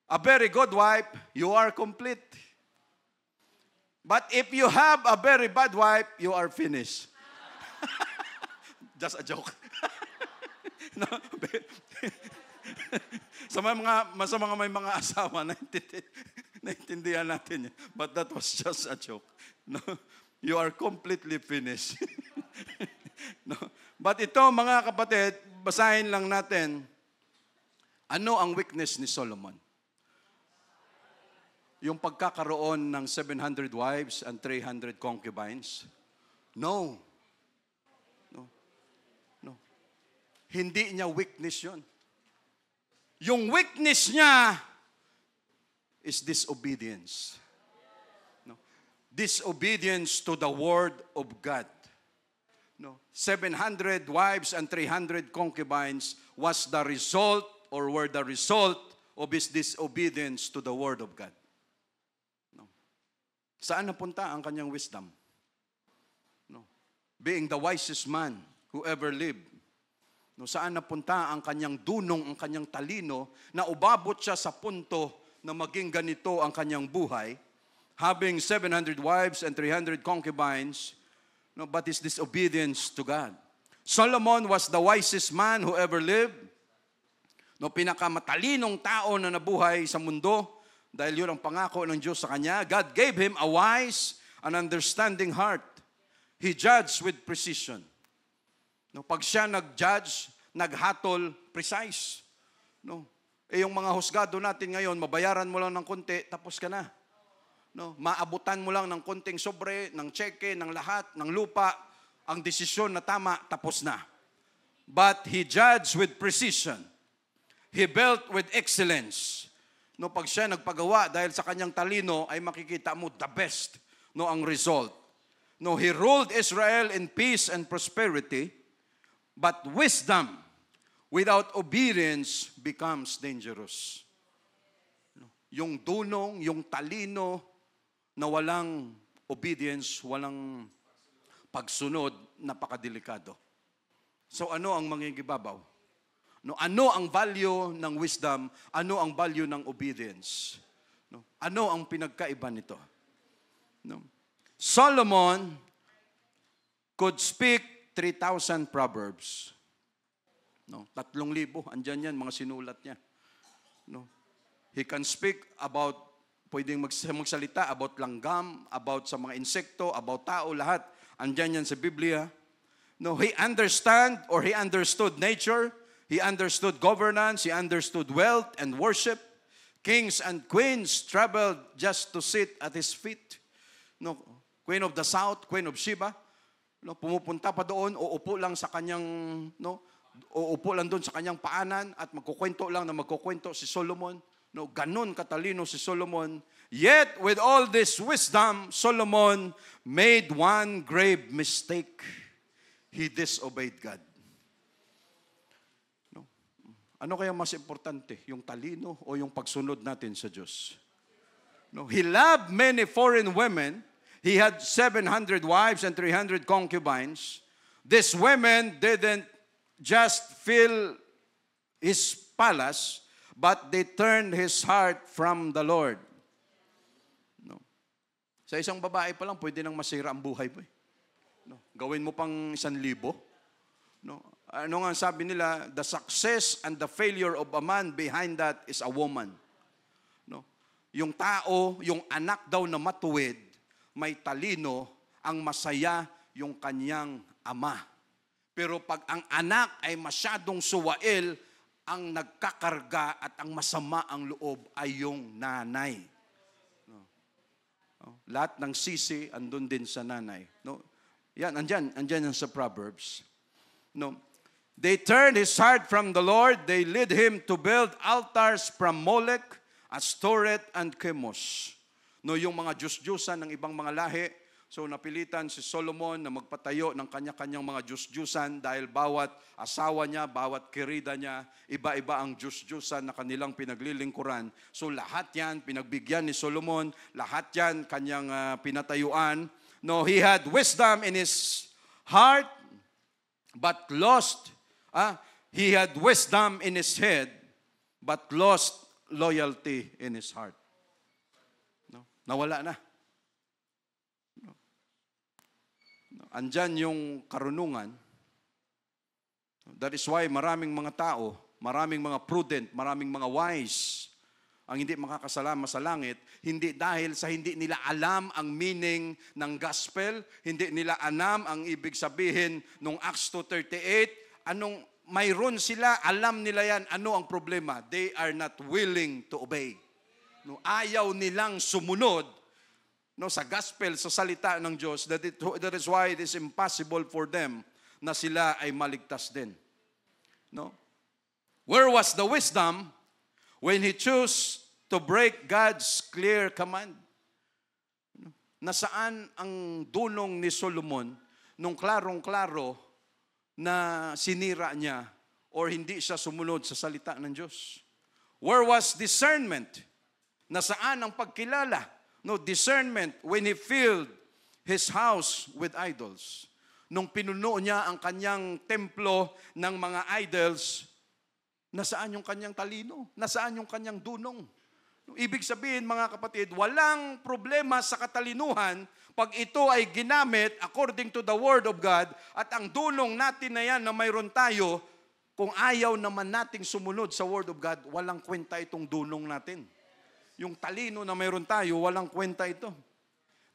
a very good wife, you are complete. But if you have a very bad wife, you are finished. Just a joke. No? Sa mga may mga asawa, naintindihan natin yan. But that was just a joke. No? You are completely finished. No? But ito, mga kapatid, basahin lang natin, ano ang weakness ni Solomon? Yung pagkakaroon ng 700 wives and 300 concubines? No. No. No. Hindi niya weakness yun. Yung weakness niya is disobedience. No. Disobedience to the word of God. No. 700 wives and 300 concubines was the result or were the result of his disobedience to the word of God. No. Saan napunta ang kanyang wisdom? No. Being the wisest man who ever lived. No, saan napunta ang kanyang dunong, ang kanyang talino, na ubabot siya sa punto na maging ganito ang kanyang buhay, having 700 wives and 300 concubines, no, but his disobedience to God. Solomon was the wisest man who ever lived. No, pinakamatalinong tao na nabuhay sa mundo dahil yun ang pangako ng Diyos sa kanya. God gave him a wise and understanding heart. He judged with precision. No, pag siya nag-judge, naghatol, precise. No, yung mga husgado natin ngayon, mabayaran mo lang ng konti, tapos ka na. No, maabutan mo lang ng konting sobre, ng cheque, ng lahat, ng lupa, ang desisyon na tama, tapos na. But he judged with precision. He built with excellence. No, pag siya nagpagawa dahil sa kanyang talino ay makikita mo the best, no, ang result. No, he ruled Israel in peace and prosperity, but wisdom without obedience becomes dangerous. No, yung dunong, yung talino na walang obedience, walang pagsunod, napakadelikado. So ano ang mangingibabaw? No, ano ang value ng wisdom? Ano ang value ng obedience? No, ano ang pinagkaiba nito? No. Solomon could speak 3,000 proverbs. No, 3,000. Andyan yan, mga sinulat niya. No. He can speak about, pwedeng magsalita about langgam, about sa mga insekto, about tao, lahat. Andyan yan sa Biblia. No, he understood nature. He understood governance, he understood wealth and worship. Kings and queens traveled just to sit at his feet. No, Queen of the South, Queen of Sheba, no, pumupunta pa doon, uupo lang sa kanyang, no, uupo lang doon sa kanyang paanan at magkukwento lang na magkukwento si Solomon. No, ganun katalino si Solomon. Yet, with all this wisdom, Solomon made one grave mistake. He disobeyed God. Ano kaya mas importante? Yung talino o yung pagsunod natin sa Diyos? No, he loved many foreign women. He had 700 wives and 300 concubines. These women didn't just fill his palace, but they turned his heart from the Lord. No. Sa isang babae pa lang, pwede nang masira ang buhay mo. No. Gawin mo pang 1,000. No? Ano nga sabi nila? The success and the failure of a man behind that is a woman. No? Yung tao, yung anak daw na matuwid, may talino, ang masaya yung kanyang ama. Pero pag ang anak ay masyadong suwail, ang nagkakarga at ang masama ang loob ay yung nanay. No? Lahat ng sisi andun din sa nanay. No? Yan, andyan yan sa Proverbs. No? They turned his heart from the Lord. They led him to build altars from Molech, Astoret, and Chemos. No, yung mga Diyos-Diyusan ng ibang mga lahi. So napilitan si Solomon na magpatayo ng kanya-kanyang mga Diyos-Diyusan dahil bawat asawa niya, bawat kirida niya, iba-iba ang Diyos-Diyusan na kanilang pinaglilingkuran. So lahat yan, pinagbigyan ni Solomon, lahat yan kanyang pinatayuan. No, he had wisdom in his heart, but lost. He had wisdom in his head, but lost loyalty in his heart. No, nawala na. Andyan yung karunungan. That is why maraming mga tao, maraming mga prudent, maraming mga wise, ang hindi makakasama sa langit, hindi dahil sa hindi nila alam ang meaning ng gospel, hindi nila alam ang ibig sabihin ng Acts 2:38, anong mayroon sila, alam nila yan, ano ang problema? They are not willing to obey. No, ayaw nilang sumunod sa gospel, sa salita ng Diyos. That is why it is impossible for them na sila ay maligtas din. No? Where was the wisdom when he chose to break God's clear command? Nasaan ang dunong ni Solomon nung klarong-klaro na sinira niya or hindi siya sumunod sa salita ng Diyos? Where was discernment? Nasaan ang pagkilala? No, discernment when he filled his house with idols. Nung pinuno niya ang kanyang templo ng mga idols, nasaan yung kanyang talino? Nasaan yung kanyang dunong? Ibig sabihin, mga kapatid, walang problema sa katalinuhan pag ito ay ginamit according to the Word of God at ang dunong natin na yan na mayroon tayo, kung ayaw naman nating sumunod sa Word of God, walang kwenta itong dunong natin. Yung talino na mayroon tayo, walang kwenta ito.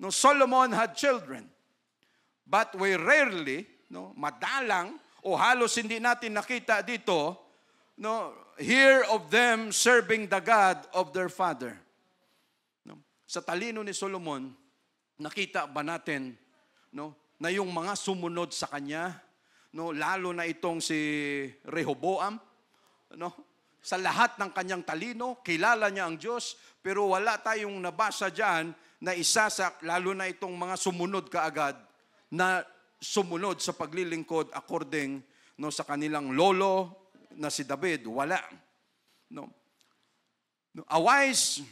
No, Solomon had children, but we rarely, madalang, o halos hindi natin nakita dito, hear of them serving the God of their father. Sa talino ni Solomon, nakita ba natin na yung mga sumunod sa kanya, lalo na itong si Rehoboam, sa lahat ng kanyang talino, kilala niya ang Diyos, pero wala tayong nabasa dyan na isa sa, lalo na itong mga sumunod kaagad, na sumunod sa paglilingkod according sa kanilang lolo na si David. Wala. A wise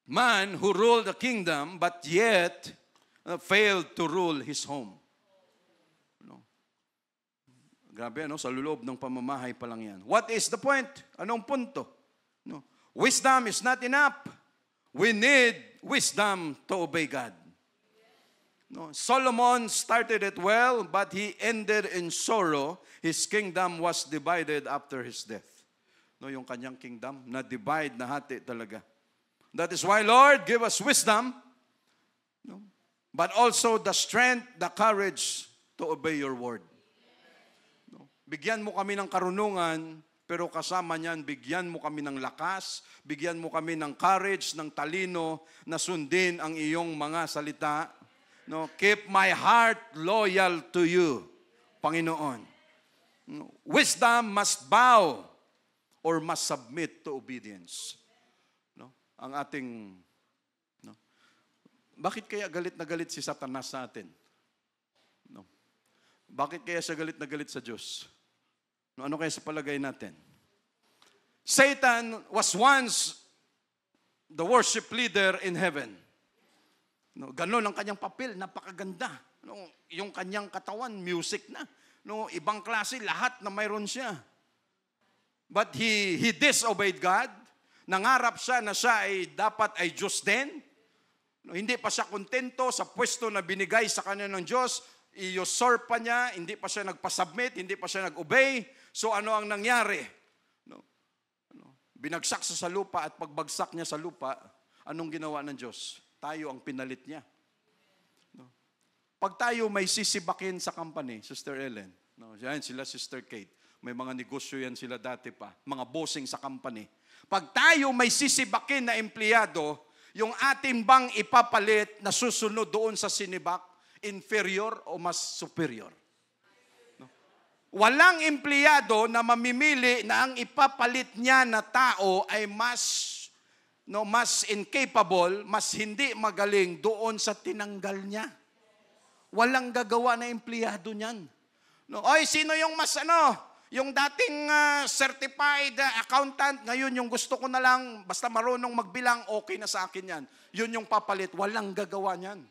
man who ruled the kingdom but yet failed to rule his home. Grabe, sa loob ng pamamahay pa lang yan. What is the point? Anong punto? Wisdom is not enough. We need wisdom to obey God. Solomon started it well, but he ended in sorrow. His kingdom was divided after his death. Yung kanyang kingdom, na-divide, nahati talaga. That is why, Lord, give us wisdom, but also the strength, the courage to obey your word. Bigyan mo kami ng karunungan, pero kasama niyan, bigyan mo kami ng lakas, bigyan mo kami ng courage, ng talino, na sundin ang iyong mga salita. Keep my heart loyal to you, Panginoon. Wisdom must bow or must submit to obedience. Ang ating, bakit kaya galit na galit si Satanas sa atin? Bakit kaya siya galit na galit sa Diyos? Ano kaya sa palagay natin? Satan was once the worship leader in heaven. Ganon ang kanyang papel, napakaganda. Yung kanyang katawan, music na. Ibang klase, lahat na mayroon siya. But he disobeyed God. Nangarap siya na siya ay dapat ay Diyos din. Hindi pa siya kontento sa pwesto na binigay sa kanya ng Diyos. i-usurpa niya, hindi pa siya nagpa-submit, hindi pa siya nag-obey. So ano ang nangyari? No? Binagsak sa lupa, at pagbagsak niya sa lupa, anong ginawa ng Diyos? Tayo ang pinalit niya. No? Pag tayo may sisibakin sa company, Sister Ellen, no? Yan sila Sister Kate, may mga negosyo yan sila dati pa, mga bossing sa company. Pag tayo may sisibakin na empleyado, yung ating bang ipapalit na susunod doon sa sinibak, inferior o mas superior? No? Walang empleyado na mamimili na ang ipapalit niya na tao ay mas incapable, mas hindi magaling doon sa tinanggal niya. Walang gagawa na empleyado niyan. No, oy, sino yung mas yung dating certified accountant, ngayon yung gusto ko na lang, basta marunong magbilang, okay na sa akin yan. Yun yung papalit, walang gagawa niyan.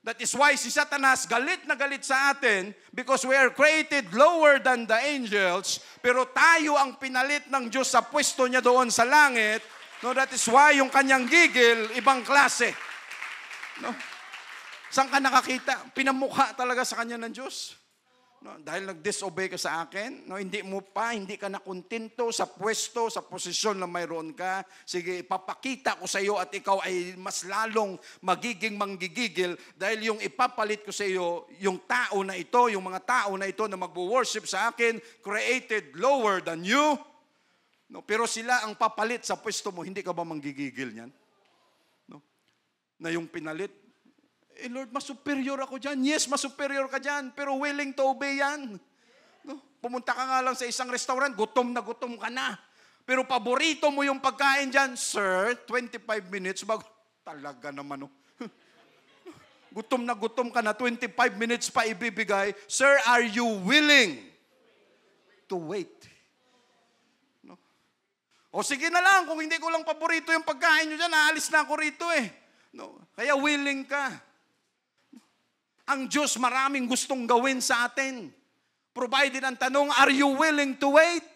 That is why si Satanas galit na galit sa atin because we are created lower than the angels, pero tayo ang pinalit ng Diyos sa pwesto niya doon sa langit. No, that is why yung kanyang gigil, ibang klase. No? Saan ka nakakita? Pinamukha talaga sa kanya ng Diyos. No, dahil nag-disobey ka sa akin, no, hindi ka nakontento sa pwesto, sa posisyon na mayroon ka. Sige, ipapakita ko sa iyo at ikaw ay mas lalong magiging manggigigil dahil yung ipapalit ko sa iyo, yung tao na ito, yung mga tao na ito na magwo-worship sa akin, created lower than you. No, pero sila ang papalit sa pwesto mo, hindi ka ba manggigigil niyan? No? Na yung pinalit, Lord, mas superior ako dyan. Yes, mas superior ka dyan, pero willing to obey yan. No? Pumunta ka nga lang sa isang restaurant, gutom ka na. Pero paborito mo yung pagkain dyan, Sir, 25 minutes bago. Talaga naman, no? Gutom ka na, 25 minutes pa ibibigay. Sir, are you willing to wait? No? O sige na lang, kung hindi ko lang paborito yung pagkain nyo dyan, aalis na ako rito eh. No? Kaya willing ka. Ang Diyos maraming gustong gawin sa atin. Provided ang tanong, are you willing to wait?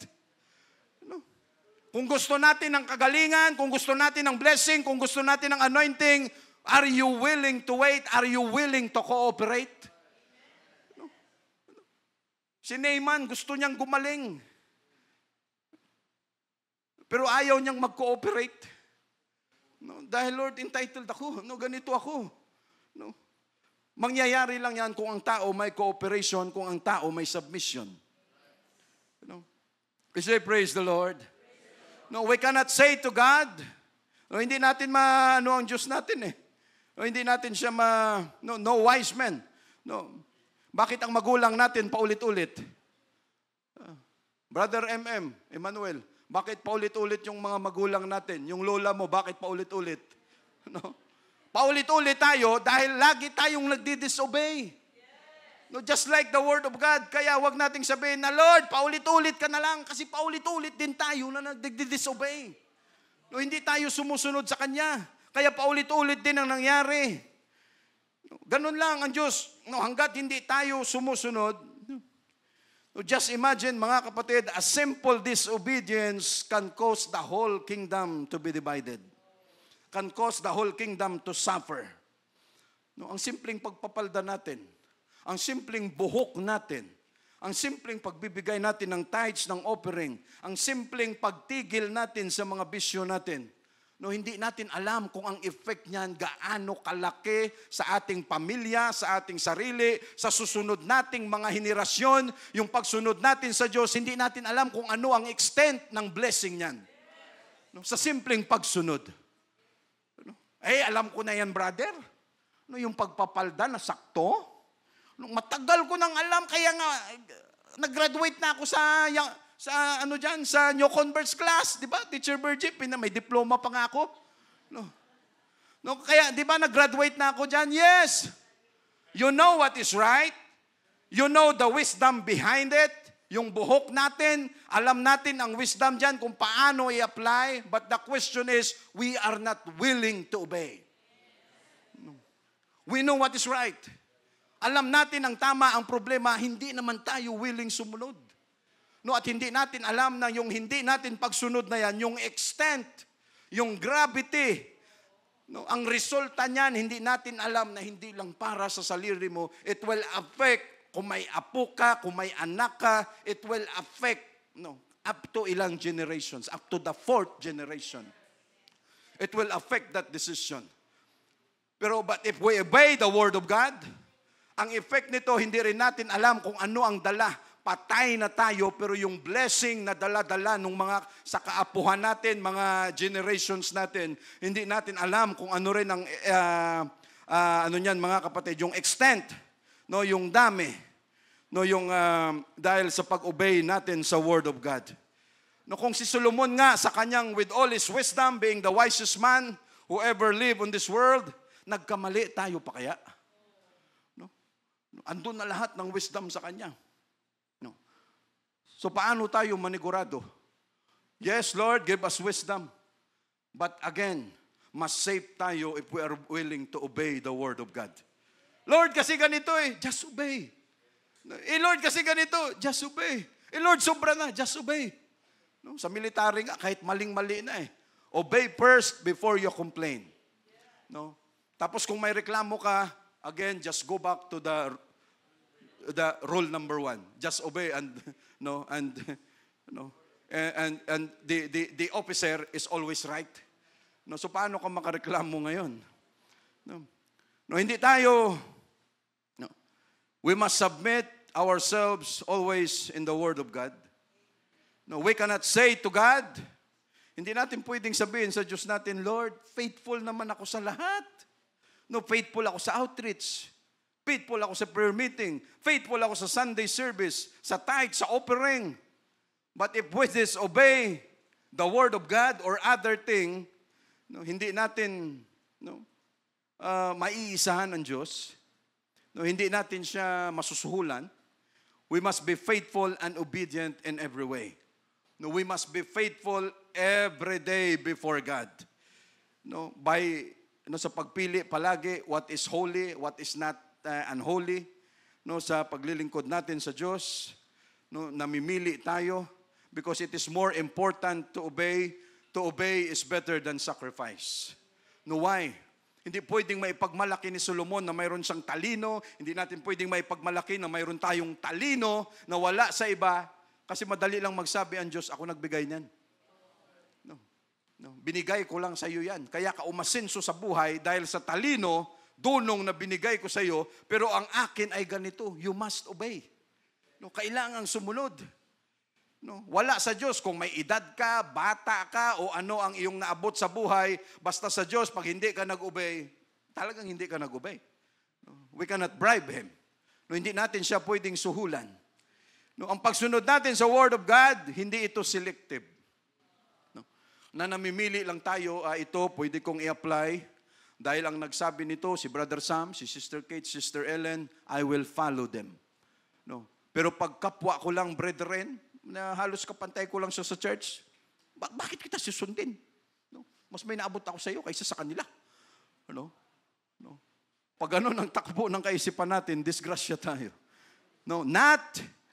No? Kung gusto natin ng kagalingan, kung gusto natin ng blessing, kung gusto natin ng anointing, are you willing to wait? Are you willing to cooperate? No? Si Naaman, gusto niyang gumaling. Pero ayaw niyang mag-cooperate. No? Dahil Lord, entitled ako. No, ganito ako. No? Mangyayari lang yan kung ang tao may cooperation, kung ang tao may submission. You know? We say, praise the Lord. No, we cannot say to God, no, hindi natin ang Diyos natin eh. No, hindi natin siya no wise man. No. Bakit ang magulang natin paulit-ulit? Brother Emmanuel, bakit paulit-ulit yung mga magulang natin? Yung lola mo, bakit paulit-ulit? No? Paulit-ulit tayo dahil lagi tayong nagdi-disobey. No, just like the Word of God. Kaya wag nating sabihin na, Lord, paulit-ulit ka na lang kasi paulit-ulit din tayo na nagdi-disobey. No, hindi tayo sumusunod sa Kanya. Kaya paulit-ulit din ang nangyari. No, ganun lang ang Diyos. No, hanggat hindi tayo sumusunod, no, just imagine mga kapatid, a simple disobedience can cause the whole kingdom to be divided. Can cause the whole kingdom to suffer. No, ang simpleng pagpapalda natin, ang simpleng buhok natin, ang simpleng pagbibigay natin ng tithes, ng offering, ang simpleng pagtigil natin sa mga bisyo natin, no, hindi natin alam kung ang effect niyan gaano kalaki sa ating pamilya, sa ating sarili, sa susunod nating mga henerasyon, yung pagsunod natin sa Diyos, hindi natin alam kung ano ang extent ng blessing niyan. No, sa simpleng pagsunod. Alam ko na yan, brother. No, yung pagpapalda na sakto. No, matagal ko nang alam, kaya nga nag-graduate na ako sa New Converts class, 'di ba? Teacher Virgie, may diploma pa nga ako. No, kaya 'di ba nag-graduate na ako diyan? Yes. You know what is right. You know the wisdom behind it. Yung buhok natin, alam natin ang wisdom dyan kung paano i-apply. But the question is, we are not willing to obey. We know what is right. Alam natin ang tama, ang problema, hindi naman tayo willing sumunod. No, at hindi natin alam na yung hindi natin pagsunod na yan, yung extent, yung gravity, No, ang resulta niyan, hindi natin alam na hindi lang para sa sarili mo. It will affect kung may apo ka, kung may anak ka, it will affect up to ilang generations, up to the 4th generation. It will affect that decision. But if we obey the Word of God, ang effect nito, hindi rin natin alam kung ano ang dala. Patay na tayo, pero yung blessing na dala-dala ng mga sa kaapuhan natin, mga generations natin, hindi natin alam kung ano rin ang, mga kapatid, yung extent, yung dami, yung, dahil sa pag-obey natin sa Word of God. Kung si Solomon nga, sa kanyang, with all his wisdom, being the wisest man who ever lived on this world, nagkamali tayo pa kaya? Andun na lahat ng wisdom sa kanya. So paano tayo manigurado? Yes, Lord, give us wisdom. But again, must save tayo if we are willing to obey the Word of God. Lord, kasi ganito just obey. Lord, kasi ganito, just obey. Lord, sobra na, just obey. Sa military nga, kahit maling-mali na obey first before you complain. Tapos kung may reklamo ka, again, just go back to the rule number 1. Just obey and the officer is always right. So paano ka makareklamo ngayon? Hindi tayo we must submit ourselves always in the Word of God. We cannot say to God, hindi natin pwedeng sabihin sa Diyos natin, Lord, faithful naman ako sa lahat. Faithful ako sa outreach. Faithful ako sa prayer meeting. Faithful ako sa Sunday service, sa tithe, sa offering. But if we disobey the Word of God or other thing, hindi natin maiisahan ang Diyos. Hindi natin siya masusuhulan. We must be faithful and obedient in every way. We must be faithful every day before God. Sa pagpili palagi, what is holy, what is not unholy, sa paglilingkod natin sa Diyos, namimili tayo because it is more important to obey. To obey is better than sacrifice. Why? Hindi pwedeng maipagmalaki ni Solomon na mayroon siyang talino, hindi natin pwedeng maipagmalaki na mayroon tayong talino na wala sa iba, kasi madali lang magsabi ang Diyos, ako nagbigay niyan. Binigay ko lang sa iyo yan. Kaya ka umasenso sa buhay dahil sa talino, dunong na binigay ko sa iyo, pero ang akin ay ganito, you must obey. Kailangang sumunod. Wala sa Diyos kung may edad ka, bata ka, o ano ang iyong naabot sa buhay, basta sa Diyos, pag hindi ka nag-obey, talagang hindi ka nag-obey. We cannot bribe Him. Hindi natin siya pwedeng suhulan. Ang pagsunod natin sa Word of God, hindi ito selective. Na namimili lang tayo, ito pwede kong i-apply. Dahil ang nagsabi nito, si Brother Sam, si Sister Kate, Sister Ellen, I will follow them. Pero pag kapwa ko lang, brethren, na halos kapantay ko lang siya sa church, bakit kita susundin? Mas may naabot ako sa iyo kaysa sa kanila. Pag ganun ang takbo ng kaisipan natin, disgrasya tayo.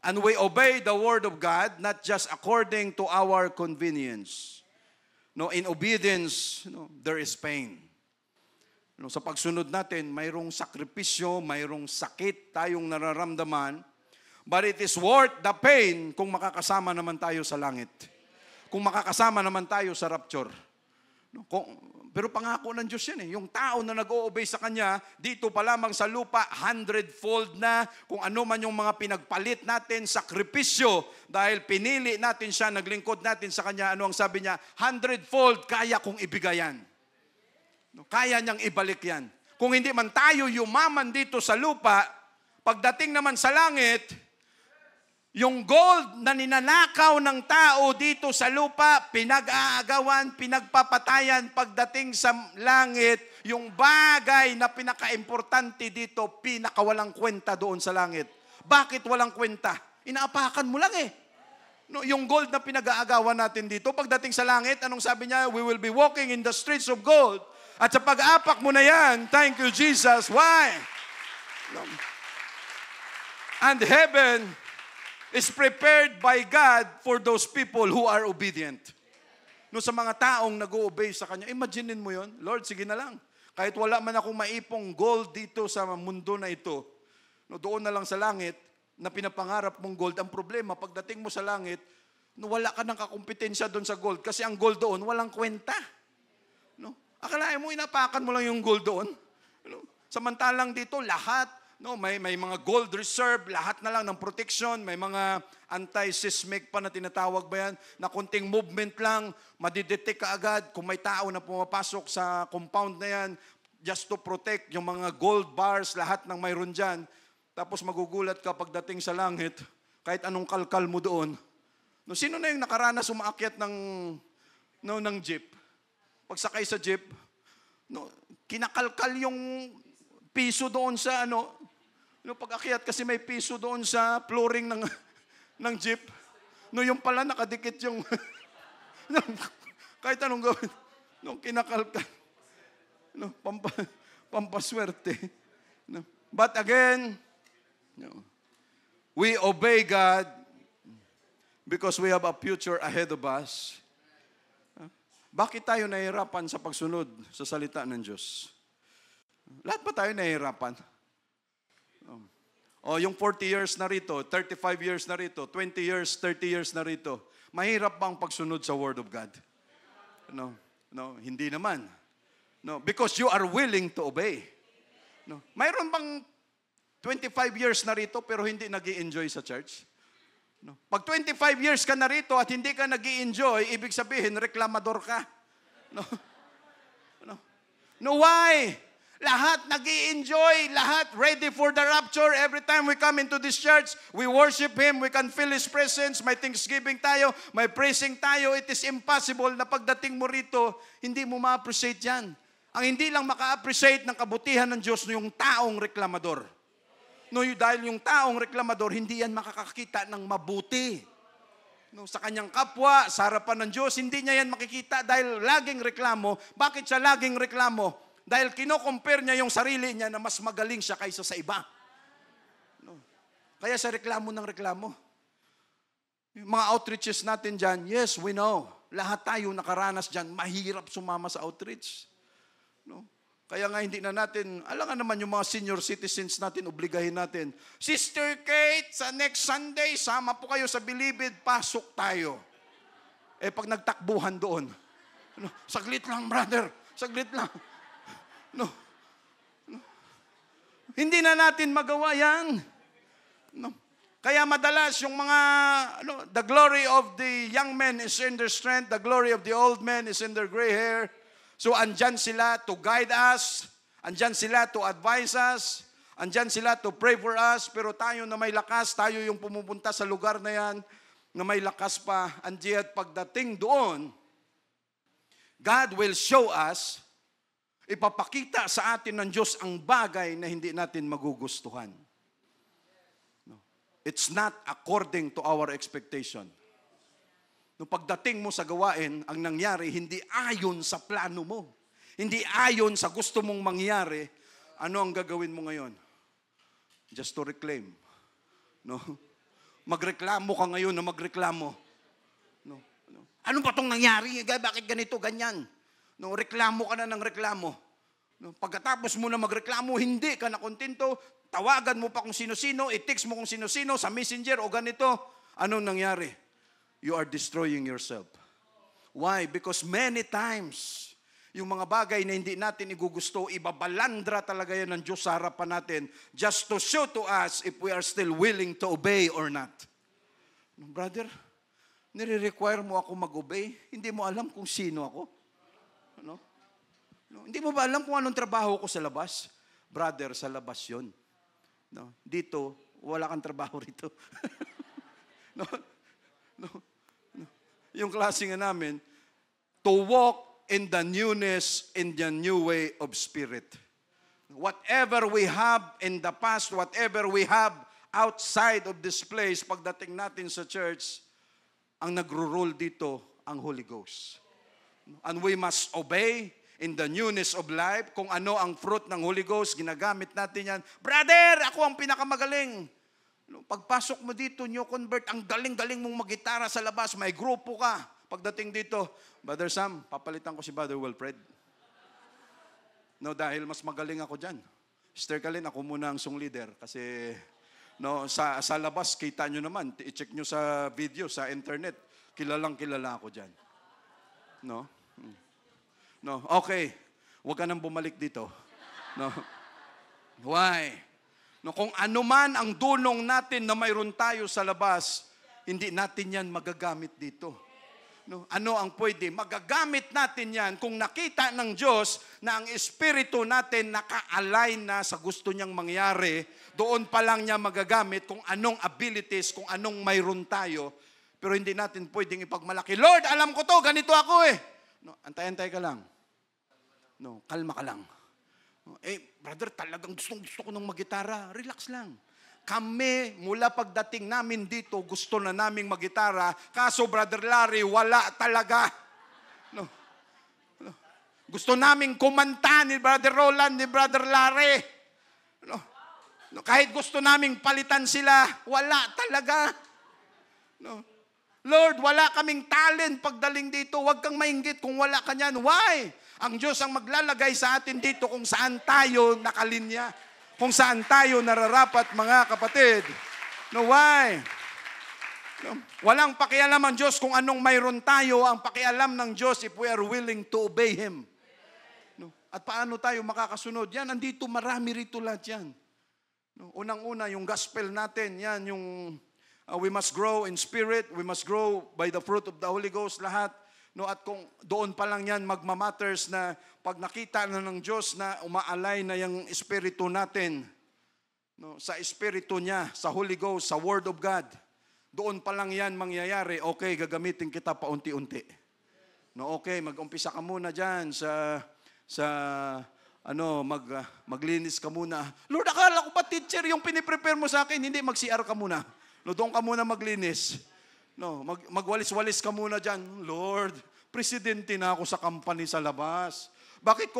And we obey the Word of God, not just according to our convenience. In obedience, there is pain. Sa pagsunod natin, mayroong sakripisyo, mayroong sakit tayong nararamdaman, but it is worth the pain kung makakasama naman tayo sa langit. Kung makakasama naman tayo sa rapture. Pero pangako ng Diyos yan Yung tao na nag-o-obey sa Kanya, dito pa lamang sa lupa, 100-fold na kung ano man yung mga pinagpalit natin, sakripisyo, dahil pinili natin siya, naglingkod natin sa Kanya, ano ang sabi niya? 100-fold kaya kong ibigayan. Kaya niyang ibalik yan. Kung hindi man tayo yumaman dito sa lupa, pagdating naman sa langit, yung gold na ninanakaw ng tao dito sa lupa, pinag-aagawan, pinagpapatayan, pagdating sa langit, yung bagay na pinaka-importante dito, pinakawalang kwenta doon sa langit. Bakit walang kwenta? Inaapakan mo lang Yung gold na pinag-aagawan natin dito, pagdating sa langit, anong sabi niya? We will be walking in the streets of gold. At sa pag-aapak mo na yan, thank you Jesus. Why? And heaven is prepared by God for those people who are obedient. No, sa mga taong nag-o-obey sa Kanya. Imaginein mo yon, Lord, sige na lang. Kahit wala man akong maipong gold dito sa mundo na ito, no, doon na lang sa langit, na pinapangarap mong gold. Ang problema, pagdating mo sa langit, no, wala ka ng kakumpetensya doon sa gold. Kasi ang gold doon, walang kwenta. No? Akalain mo, inapakan mo lang yung gold doon. No? Samantalang dito, lahat, no, may mga gold reserve, lahat na lang ng protection, may mga anti-seismic pa na tinatawag ba yan, na konting movement lang, madidetect ka agad kung may tao na pumapasok sa compound na yan, just to protect yung mga gold bars, lahat ng mayroon dyan. Tapos magugulat ka pagdating sa langit, kahit anong kalkal mo doon. No, sino na yung nakaranas umaakyat ng jeep? Pagsakay sa jeep, no, kinakalkal yung piso doon sa pag-akyat kasi may piso doon sa flooring ng jeep. No, yung pala nakadikit yung kahit anong gawin. No, kinakalkal. No, pampaswerte. No. But again, no, we obey God because we have a future ahead of us. Bakit tayo nahihirapan sa pagsunod sa salita ng Diyos? Lahat ba tayo nahihirapan? O yung 40 years na rito, 35 years na rito, 20 years, 30 years na rito, mahirap bang pagsunod sa Word of God? No, hindi naman. No, because you are willing to obey. No, mayroon bang 25 years na rito pero hindi nag-i-enjoy sa church? No. Pag 25 years ka na rito at hindi ka nag-i-enjoy, ibig sabihin reklamador ka. No, why? Lahat nag-i-enjoy, lahat ready for the rapture. Every time we come into this church, we worship Him, we can feel His presence, may thanksgiving tayo, may praising tayo. It is impossible na pagdating mo rito, hindi mo ma-appreciate yan. Ang hindi lang maka-appreciate ng kabutihan ng Diyos yung taong reklamador. No, dahil yung taong reklamador, hindi yan makakakita ng mabuti. No, sa kanyang kapwa, sa harapan ng Diyos, hindi niya yan makikita dahil laging reklamo. Bakit siya laging reklamo? Dahil kino-compare niya yung sarili niya na mas magaling siya kaysa sa iba. No. Kaya sa reklamo ng reklamo. Yung mga outreaches natin dyan, yes, we know. Lahat tayo nakaranas dyan, mahirap sumama sa outreach. No. Kaya nga hindi na natin, alam nga naman yung mga senior citizens natin, obligahin natin. Sister Kate, sa next Sunday, sama po kayo sa Bilibid, pasok tayo. Pag nagtakbuhan doon, saglit lang brother, saglit lang. No. Hindi na natin magawa yan. No. Kaya madalas yung mga, the glory of the young men is in their strength, the glory of the old men is in their gray hair. So andyan sila to guide us, andyan sila to advise us, andyan sila to pray for us, pero tayo na may lakas, tayo yung pumupunta sa lugar na yan, na may lakas pa, andyan pagdating doon, God will show us, ipapakita sa atin ng Diyos ang bagay na hindi natin magugustuhan. No. It's not according to our expectation. Nung pagdating mo sa gawain, ang nangyari, hindi ayon sa plano mo. Hindi ayon sa gusto mong mangyari. Ano ang gagawin mo ngayon? Just to reclaim. No? Magreklamo ka ngayon na magreklamo. No? Ano ba itong nangyari? Bakit ganito, ganyan? No, reklamo ka na ng reklamo. No, pagkatapos mo na magreklamo, hindi ka na kontento, tawagan mo pa kung sino-sino, i-text mo kung sino-sino sa messenger o ganito. Anong nangyari? You are destroying yourself. Why? Because many times, yung mga bagay na hindi natin igugusto, ibabalandra talaga yan ng Diyos sa harapan natin just to show to us if we are still willing to obey or not. No, brother, nire-require mo ako mag-obey? Hindi mo alam kung sino ako? No? No? Hindi mo ba alam kung anong trabaho ko sa labas? Brother, sa labas yun. No? Dito, wala kang trabaho rito. No? No? No? Yung klase nga namin, to walk in the newness, in the new way of spirit. Whatever we have in the past, whatever we have outside of this place, pagdating natin sa church, ang nagro-rule dito, ang Holy Ghost. And we must obey in the newness of life. Kung ano ang fruit ng Holy Ghost, ginagamit natin yan. Brother, ako ang pinakamagaling. Pagpasok mo dito, new convert, ang galing-galing mong magitara sa labas, may grupo ka. Pagdating dito, Brother Sam, papalitan ko si Brother Wilfred. No, dahil mas magaling ako dyan. Sister Kalin, ako muna ang song leader. Kasi no, sa labas, kita nyo naman. I-check nyo sa video, sa internet. Kilalang kilala ako dyan. No? No, okay. Huwag ka nang bumalik dito. No? Why? No, kung ano man ang dunong natin na mayroon tayo sa labas, hindi natin yan magagamit dito. No, ano ang pwede? Magagamit natin yan kung nakita ng Diyos na ang espiritu natin naka-align na sa gusto niyang mangyari, doon pa lang niya magagamit kung anong abilities, kung anong mayroon tayo. Pero hindi natin pwedeng ipagmalaki. Lord, alam ko to, ganito ako eh. No, antay-antay ka lang. No, kalma ka lang. Brother, talagang gusto ko ng magitara. Relax lang. Kami, mula pagdating namin dito, gusto na naming magitara. Kaso, Brother Larry, wala talaga. No. No. Gusto naming kumanta ni Brother Roland, ni Brother Larry. No. No. Kahit gusto naming palitan sila, wala talaga. No. Lord, wala kaming talent pagdaling dito. Huwag kang mainggit kung wala ka niyan. Why? Ang Diyos ang maglalagay sa atin dito kung saan tayo nakalinya. Kung saan tayo nararapat, mga kapatid. No, why? No, walang pakialam ang Diyos kung anong mayroon tayo. Ang pakialam ng Diyos if we are willing to obey Him. No, at paano tayo makakasunod? Yan, andito marami rito lahat yan. No, unang-una, yung gospel natin, yan, yung we must grow in spirit, we must grow by the fruit of the Holy Ghost, lahat. No, at kung doon pa lang yan magmamatters na pag nakita na ng Diyos na umaalay na yung espiritu natin, no, sa espiritu niya, sa Holy Ghost, sa Word of God, doon pa lang yan mangyayari, okay, gagamitin kita paunti-unti. No, okay, mag-umpisa ka muna dyan maglinis ka muna. Lord, akala ko ba teacher yung piniprepare mo sa akin? Hindi, mag-CR ka muna. No, doon ka muna maglinis. No, magwalis-walis ka muna dyan. Lord, presidente na ako sa company sa labas. Bakit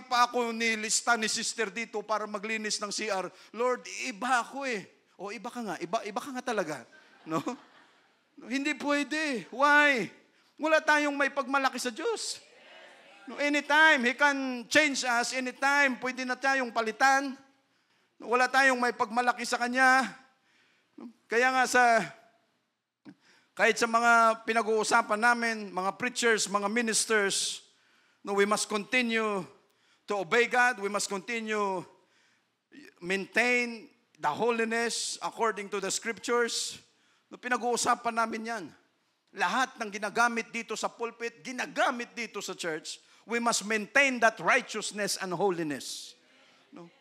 pa ako nilista ni sister dito para maglinis ng CR? Lord, iba ako eh. O, iba ka nga. Iba ka nga talaga. No? No, hindi pwede. Why? Wala tayong may pagmalaki sa Diyos. No, anytime, He can change us. Anytime, pwede na tayong palitan. No, wala tayong may pagmalaki sa Kanya. No, kaya nga kahit sa mga pinag-uusapan namin, mga preachers, mga ministers, no, we must continue to obey God. We must continue maintain the holiness according to the scriptures. No, pinag-uusapan namin yan. Lahat ng ginagamit dito sa pulpit, ginagamit dito sa church, we must maintain that righteousness and holiness. No?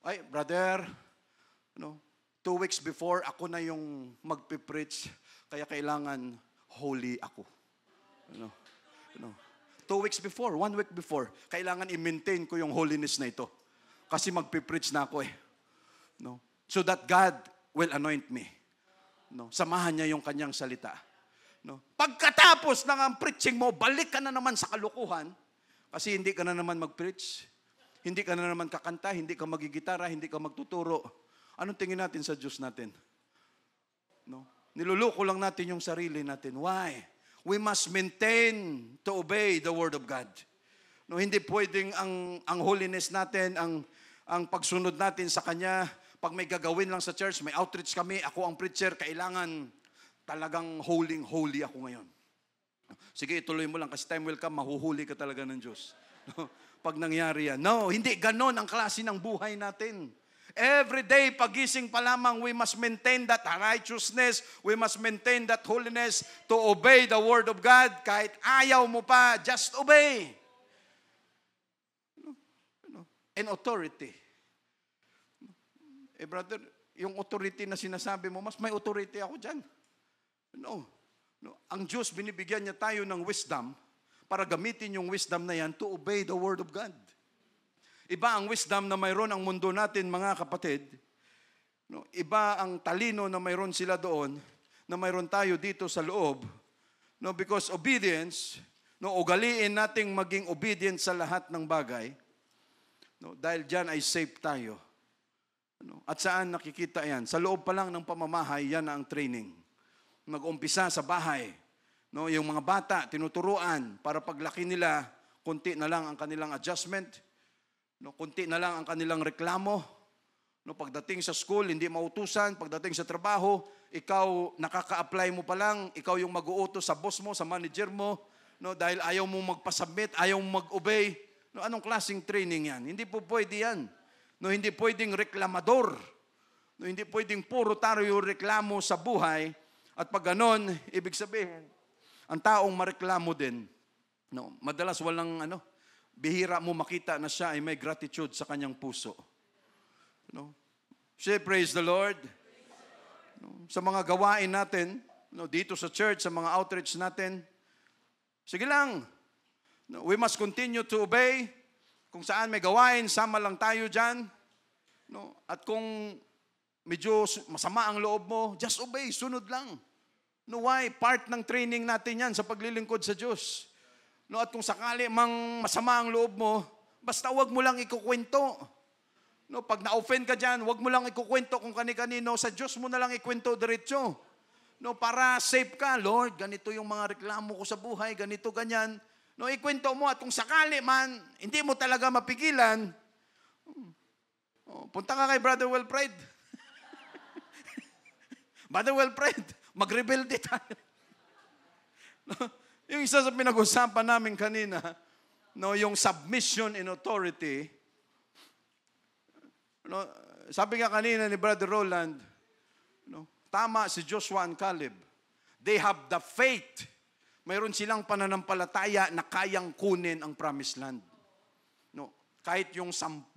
Ay, brother, no, 2 weeks before, ako na yung magpipreach. Kaya kailangan holy ako. You know, 2 weeks before, 1 week before, kailangan i-maintain ko yung holiness na ito. Kasi magpipreach na ako eh. No? So that God will anoint me. No? Samahan niya yung kanyang salita. No? Pagkatapos ng ang preaching mo, balik ka na naman sa kalukuhan kasi hindi ka na naman mag-preach. Hindi ka na naman kakanta, hindi ka magigitara, hindi ka magtuturo. Anong tingin natin sa Diyos natin? No? Niluluko lang natin yung sarili natin. Why? We must maintain to obey the Word of God. No, hindi pwedeng ang holiness natin, ang pagsunod natin sa Kanya, pag may gagawin lang sa church, may outreach kami, ako ang preacher, kailangan talagang holy ako ngayon. Sige, ituloy mo lang kasi time will come, mahuhuli ka talaga ng Diyos. Pag nangyari yan. No, hindi ganon ang klase ng buhay natin. Every day, pagising pa lamang, we must maintain that righteousness. We must maintain that holiness to obey the Word of God. Kahit ayaw mo pa, just obey. And authority. Brother, yung authority na sinasabi mo, mas may authority ako dyan. No. Ang Diyos, binibigyan niya tayo ng wisdom para gamitin yung wisdom na yan to obey the Word of God. Iba ang wisdom na mayroon ang mundo natin, mga kapatid. No, iba ang talino na mayroon sila doon, na mayroon tayo dito sa loob. No, because obedience, no, ugaliin nating maging obedient sa lahat ng bagay. No, dahil diyan ay safe tayo. No, at saan nakikita yan? Sa loob pa lang ng pamamahay, yan ang training. Mag-umpisa sa bahay. No, yung mga bata, tinuturuan para paglaki nila, kunti na lang ang kanilang adjustment. No, kunti na lang ang kanilang reklamo. No, pagdating sa school, hindi mautusan. Pagdating sa trabaho, ikaw nakaka-apply mo pa lang. Ikaw yung mag-uutos sa boss mo, sa manager mo. No, dahil ayaw mo magpa-submit, ayaw mo mag-obey. No, anong klaseng training yan? Hindi po pwede yan. No, hindi pwedeng reklamador. No, hindi pwedeng puro tayo reklamo sa buhay. At pag ganon, ibig sabihin, ang taong mareklamo din, no, madalas walang bihira mo makita na siya ay may gratitude sa kanyang puso. No? Say, praise the Lord. No? Sa mga gawain natin, no, dito sa church, sa mga outreach natin, sige lang. No, we must continue to obey. Kung saan may gawain, sama lang tayo dyan. No? At kung medyo masama ang loob mo, just obey, sunod lang. No, why? Part ng training natin yan sa paglilingkod sa Diyos. No, at kung sakali mang masama ang loob mo, basta wag mo lang ikukwento. No, pag na-offend ka dyan, wag mo lang ikukwento kung kani-kanino, sa Diyos mo na lang ikwento diretso. No, para safe ka, Lord, ganito yung mga reklamo ko sa buhay, ganito, ganyan. No, ikwento mo, at kung sakali man, hindi mo talaga mapigilan, punta ka kay Brother Wilfred. Brother Wilfred, mag-rebelde tayo. No, yung isa sa pinag-usapan namin kanina, no, yung submission in authority, no, sabi nga kanina ni Brother Roland, no, tama si Joshua and Caleb. They have the faith. Mayroon silang pananampalataya na kayang kunin ang promised land. No, kahit yung 10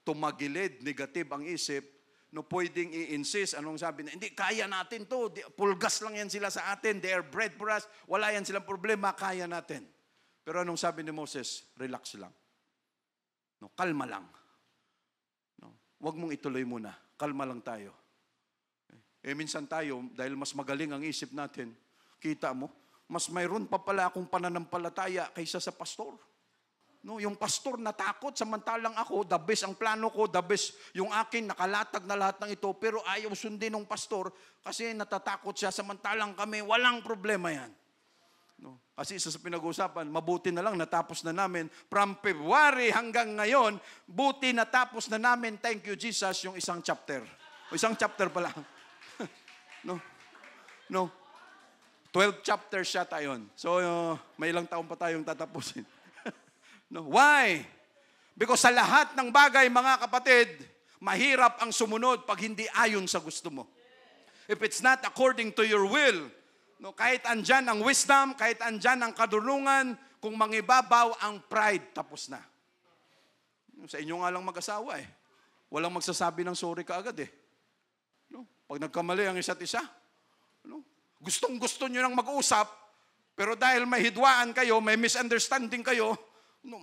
tumagilid, negative ang isip, no, pwedeng i-insist. Anong sabi na, hindi, kaya natin to. Pulgas lang yan sila sa atin. They are bread for us. Wala yan silang problema, kaya natin. Pero anong sabi ni Moses? Relax lang. No, kalma lang. No, huwag mong ituloy muna. Kalma lang tayo. Minsan tayo, dahil mas magaling ang isip natin, kita mo, mas mayroon pa pala akong pananampalataya kaysa sa pastor. No, yung pastor natakot, samantalang ako, the best ang plano ko, the best yung akin, nakalatag na lahat ng ito, pero ayaw sundin ng pastor kasi natatakot siya, samantalang kami, walang problema yan. No, kasi isa sa pinag-uusapan, mabuti na lang, natapos na namin, from February hanggang ngayon, buti natapos na namin, thank you Jesus, yung isang chapter. O isang chapter pala. No, 12 chapters siya tayon. So, may ilang taon pa tayong tatapusin. No, why? Because sa lahat ng bagay, mga kapatid, mahirap ang sumunod pag hindi ayon sa gusto mo. If it's not according to your will, no, kahit andyan ang wisdom, kahit andyan ang kadurungan, kung mangibabaw ang pride, tapos na. Sa inyo nga lang mag-asawa walang magsasabi ng sorry kaagad No? Pag nagkamali ang isa't isa, no? Gustong-gusto nyo nang mag-usap, pero dahil may hidwaan kayo, may misunderstanding kayo, no,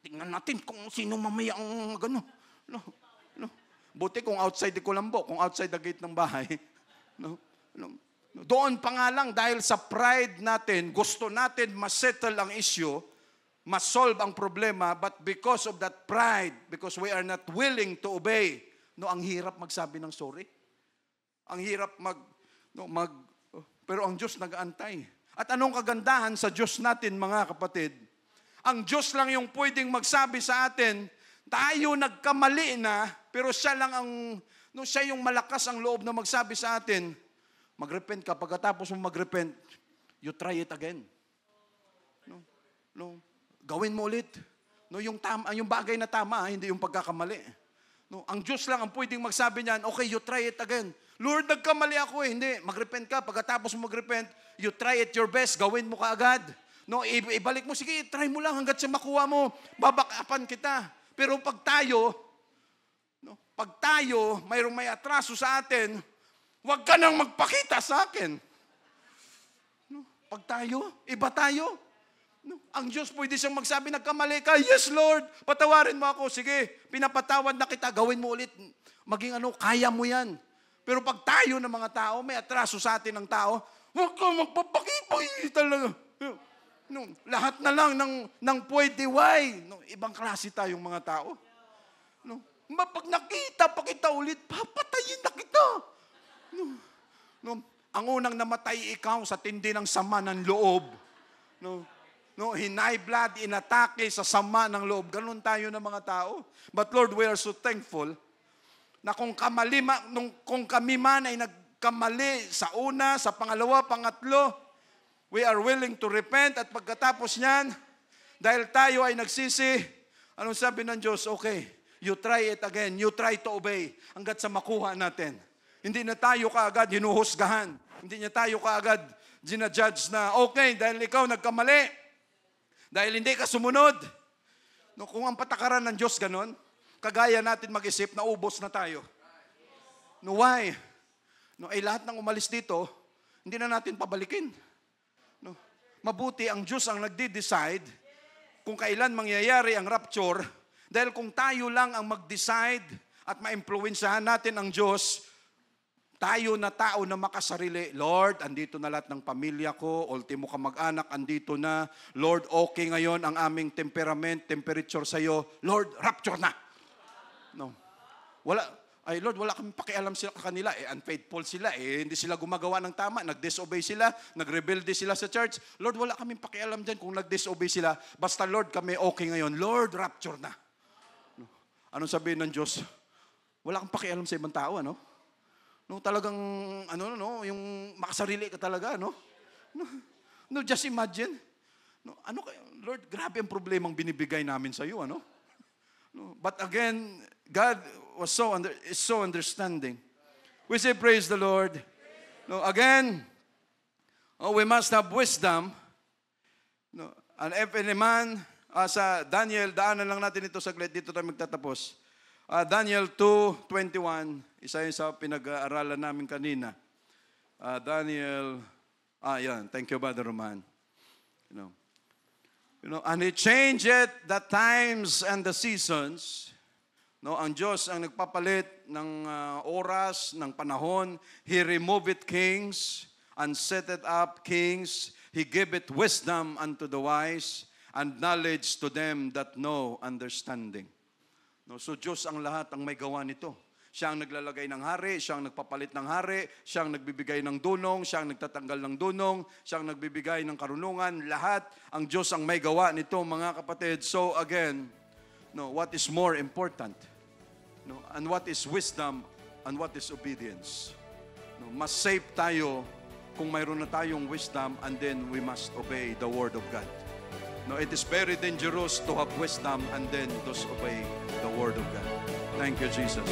tingnan natin kung sino mamaya ang gano'n. No. Buti kung outside the Colombo, kung outside the gate ng bahay. No. Doon pa nga lang, dahil sa pride natin, gusto natin masettle ang issue, masolve ang problema, but because of that pride, because we are not willing to obey, no, ang hirap magsabi ng sorry. Ang hirap pero ang Diyos nag-aantay. At anong kagandahan sa Diyos natin, mga kapatid? Ang Diyos lang yung pwedeng magsabi sa atin, tayo nagkamali na, pero siya lang siya yung malakas ang loob na magsabi sa atin, mag-repent ka. Pagkatapos mo mag-repent, you try it again. No, gawin mo ulit. No, yung bagay na tama, hindi yung pagkakamali. No, ang Diyos lang ang pwedeng magsabi niyan, okay, you try it again. Lord, nagkamali ako Hindi, mag-repent ka. Pagkatapos mo mag-repent, you try it your best, gawin mo kaagad. No, ibalik mo, sige, try mo lang hanggat sa makuha mo, babakapan kita. Pero pag tayo, mayroong may atraso sa atin, huwag ka nang magpakita sa akin. No, pag tayo, iba tayo. No, ang Diyos pwede siyang magsabi, nagkamali ka, yes Lord, patawarin mo ako, sige, pinapatawad na kita, gawin mo ulit. Maging kaya mo yan. Pero pag tayo ng mga tao, may atraso sa atin ng tao, huwag ka magpapakita talaga. No, lahat na lang ng pwede, why? No, ibang klase tayong mga tao. No, pag nakita pa kita ulit, papatayin na kita. No, ang unang namatay ikaw sa tindi ng sama ng loob. No, hinay blood, inatake sa sama ng loob. Ganun tayo ng mga tao. But Lord, we are so thankful na kung kami man ay nagkamali sa una, sa pangalawa, pangatlo, we are willing to repent at pagkatapos niyan, dahil tayo ay nagsisi, anong sabi ng Diyos? Okay, you try it again. You try to obey hanggat sa makuha natin. Hindi na tayo kaagad hinuhusgahan. Hindi niya tayo kaagad ginajudge na, okay, dahil ikaw nagkamali, dahil hindi ka sumunod. No, kung ang patakaran ng Diyos ganon, kagaya natin mag-isip na ubos na tayo. No, why? No, lahat ng umalis dito, hindi na natin pabalikin. No, mabuti ang Diyos ang nagde-decide kung kailan mangyayari ang rapture, dahil kung tayo lang ang mag-decide at ma-impluwensyahan natin ang Diyos, tayo na tao na makasarili, Lord, andito na lahat ng pamilya ko, ultimo kamag-anak, andito na. Lord, okay ngayon ang aming temperature sa'yo. Lord, rapture na. No. Lord, wala kami pakialam sila kanila. Unfaithful sila. Hindi sila gumagawa ng tama. Nag-disobey sila. Nag-rebelde sila sa church. Lord, wala kami pakialam dyan kung nag-disobey sila. Basta, Lord, kami okay ngayon. Lord, rapture na. No. Anong sabihin ng Diyos? Wala kang pakialam sa ibang tao, ano? No, talagang, yung makasarili ka talaga, no? No, just imagine. No, Lord, grabe ang problemang binibigay namin sa iyo, ano? No, but again, God is so understanding. We say, praise the Lord. No, again, we must have wisdom. No, and if any man, sa Daniel, daanan lang natin ito saglit, dito tayo magtatapos. Daniel 2:21, isa yun sa pinag-aaralan namin kanina. Yan, thank you, Brother Roman. You know, and He changeth the times and the seasons. No, ang Diyos ang nagpapalit ng oras, ng panahon. He removeth kings and setteth up kings. He giveth wisdom unto the wise and knowledge to them that know understanding. No, so Diyos ang lahat ang may gawa nito. Siya ang naglalagay ng hari, siya ang nagpapalit ng hari, siya ang nagbibigay ng dunong, siya ang nagtatanggal ng dunong, siya ang nagbibigay ng karunungan. Lahat ang Diyos ang may gawa nito, mga kapatid. So again, no, what is more important? No, and what is wisdom and what is obedience? No, mas safe tayo kung mayroon na tayong wisdom and then we must obey the word of God. No, it is very dangerous to have wisdom and then disobey the word of God. Thank you, Jesus.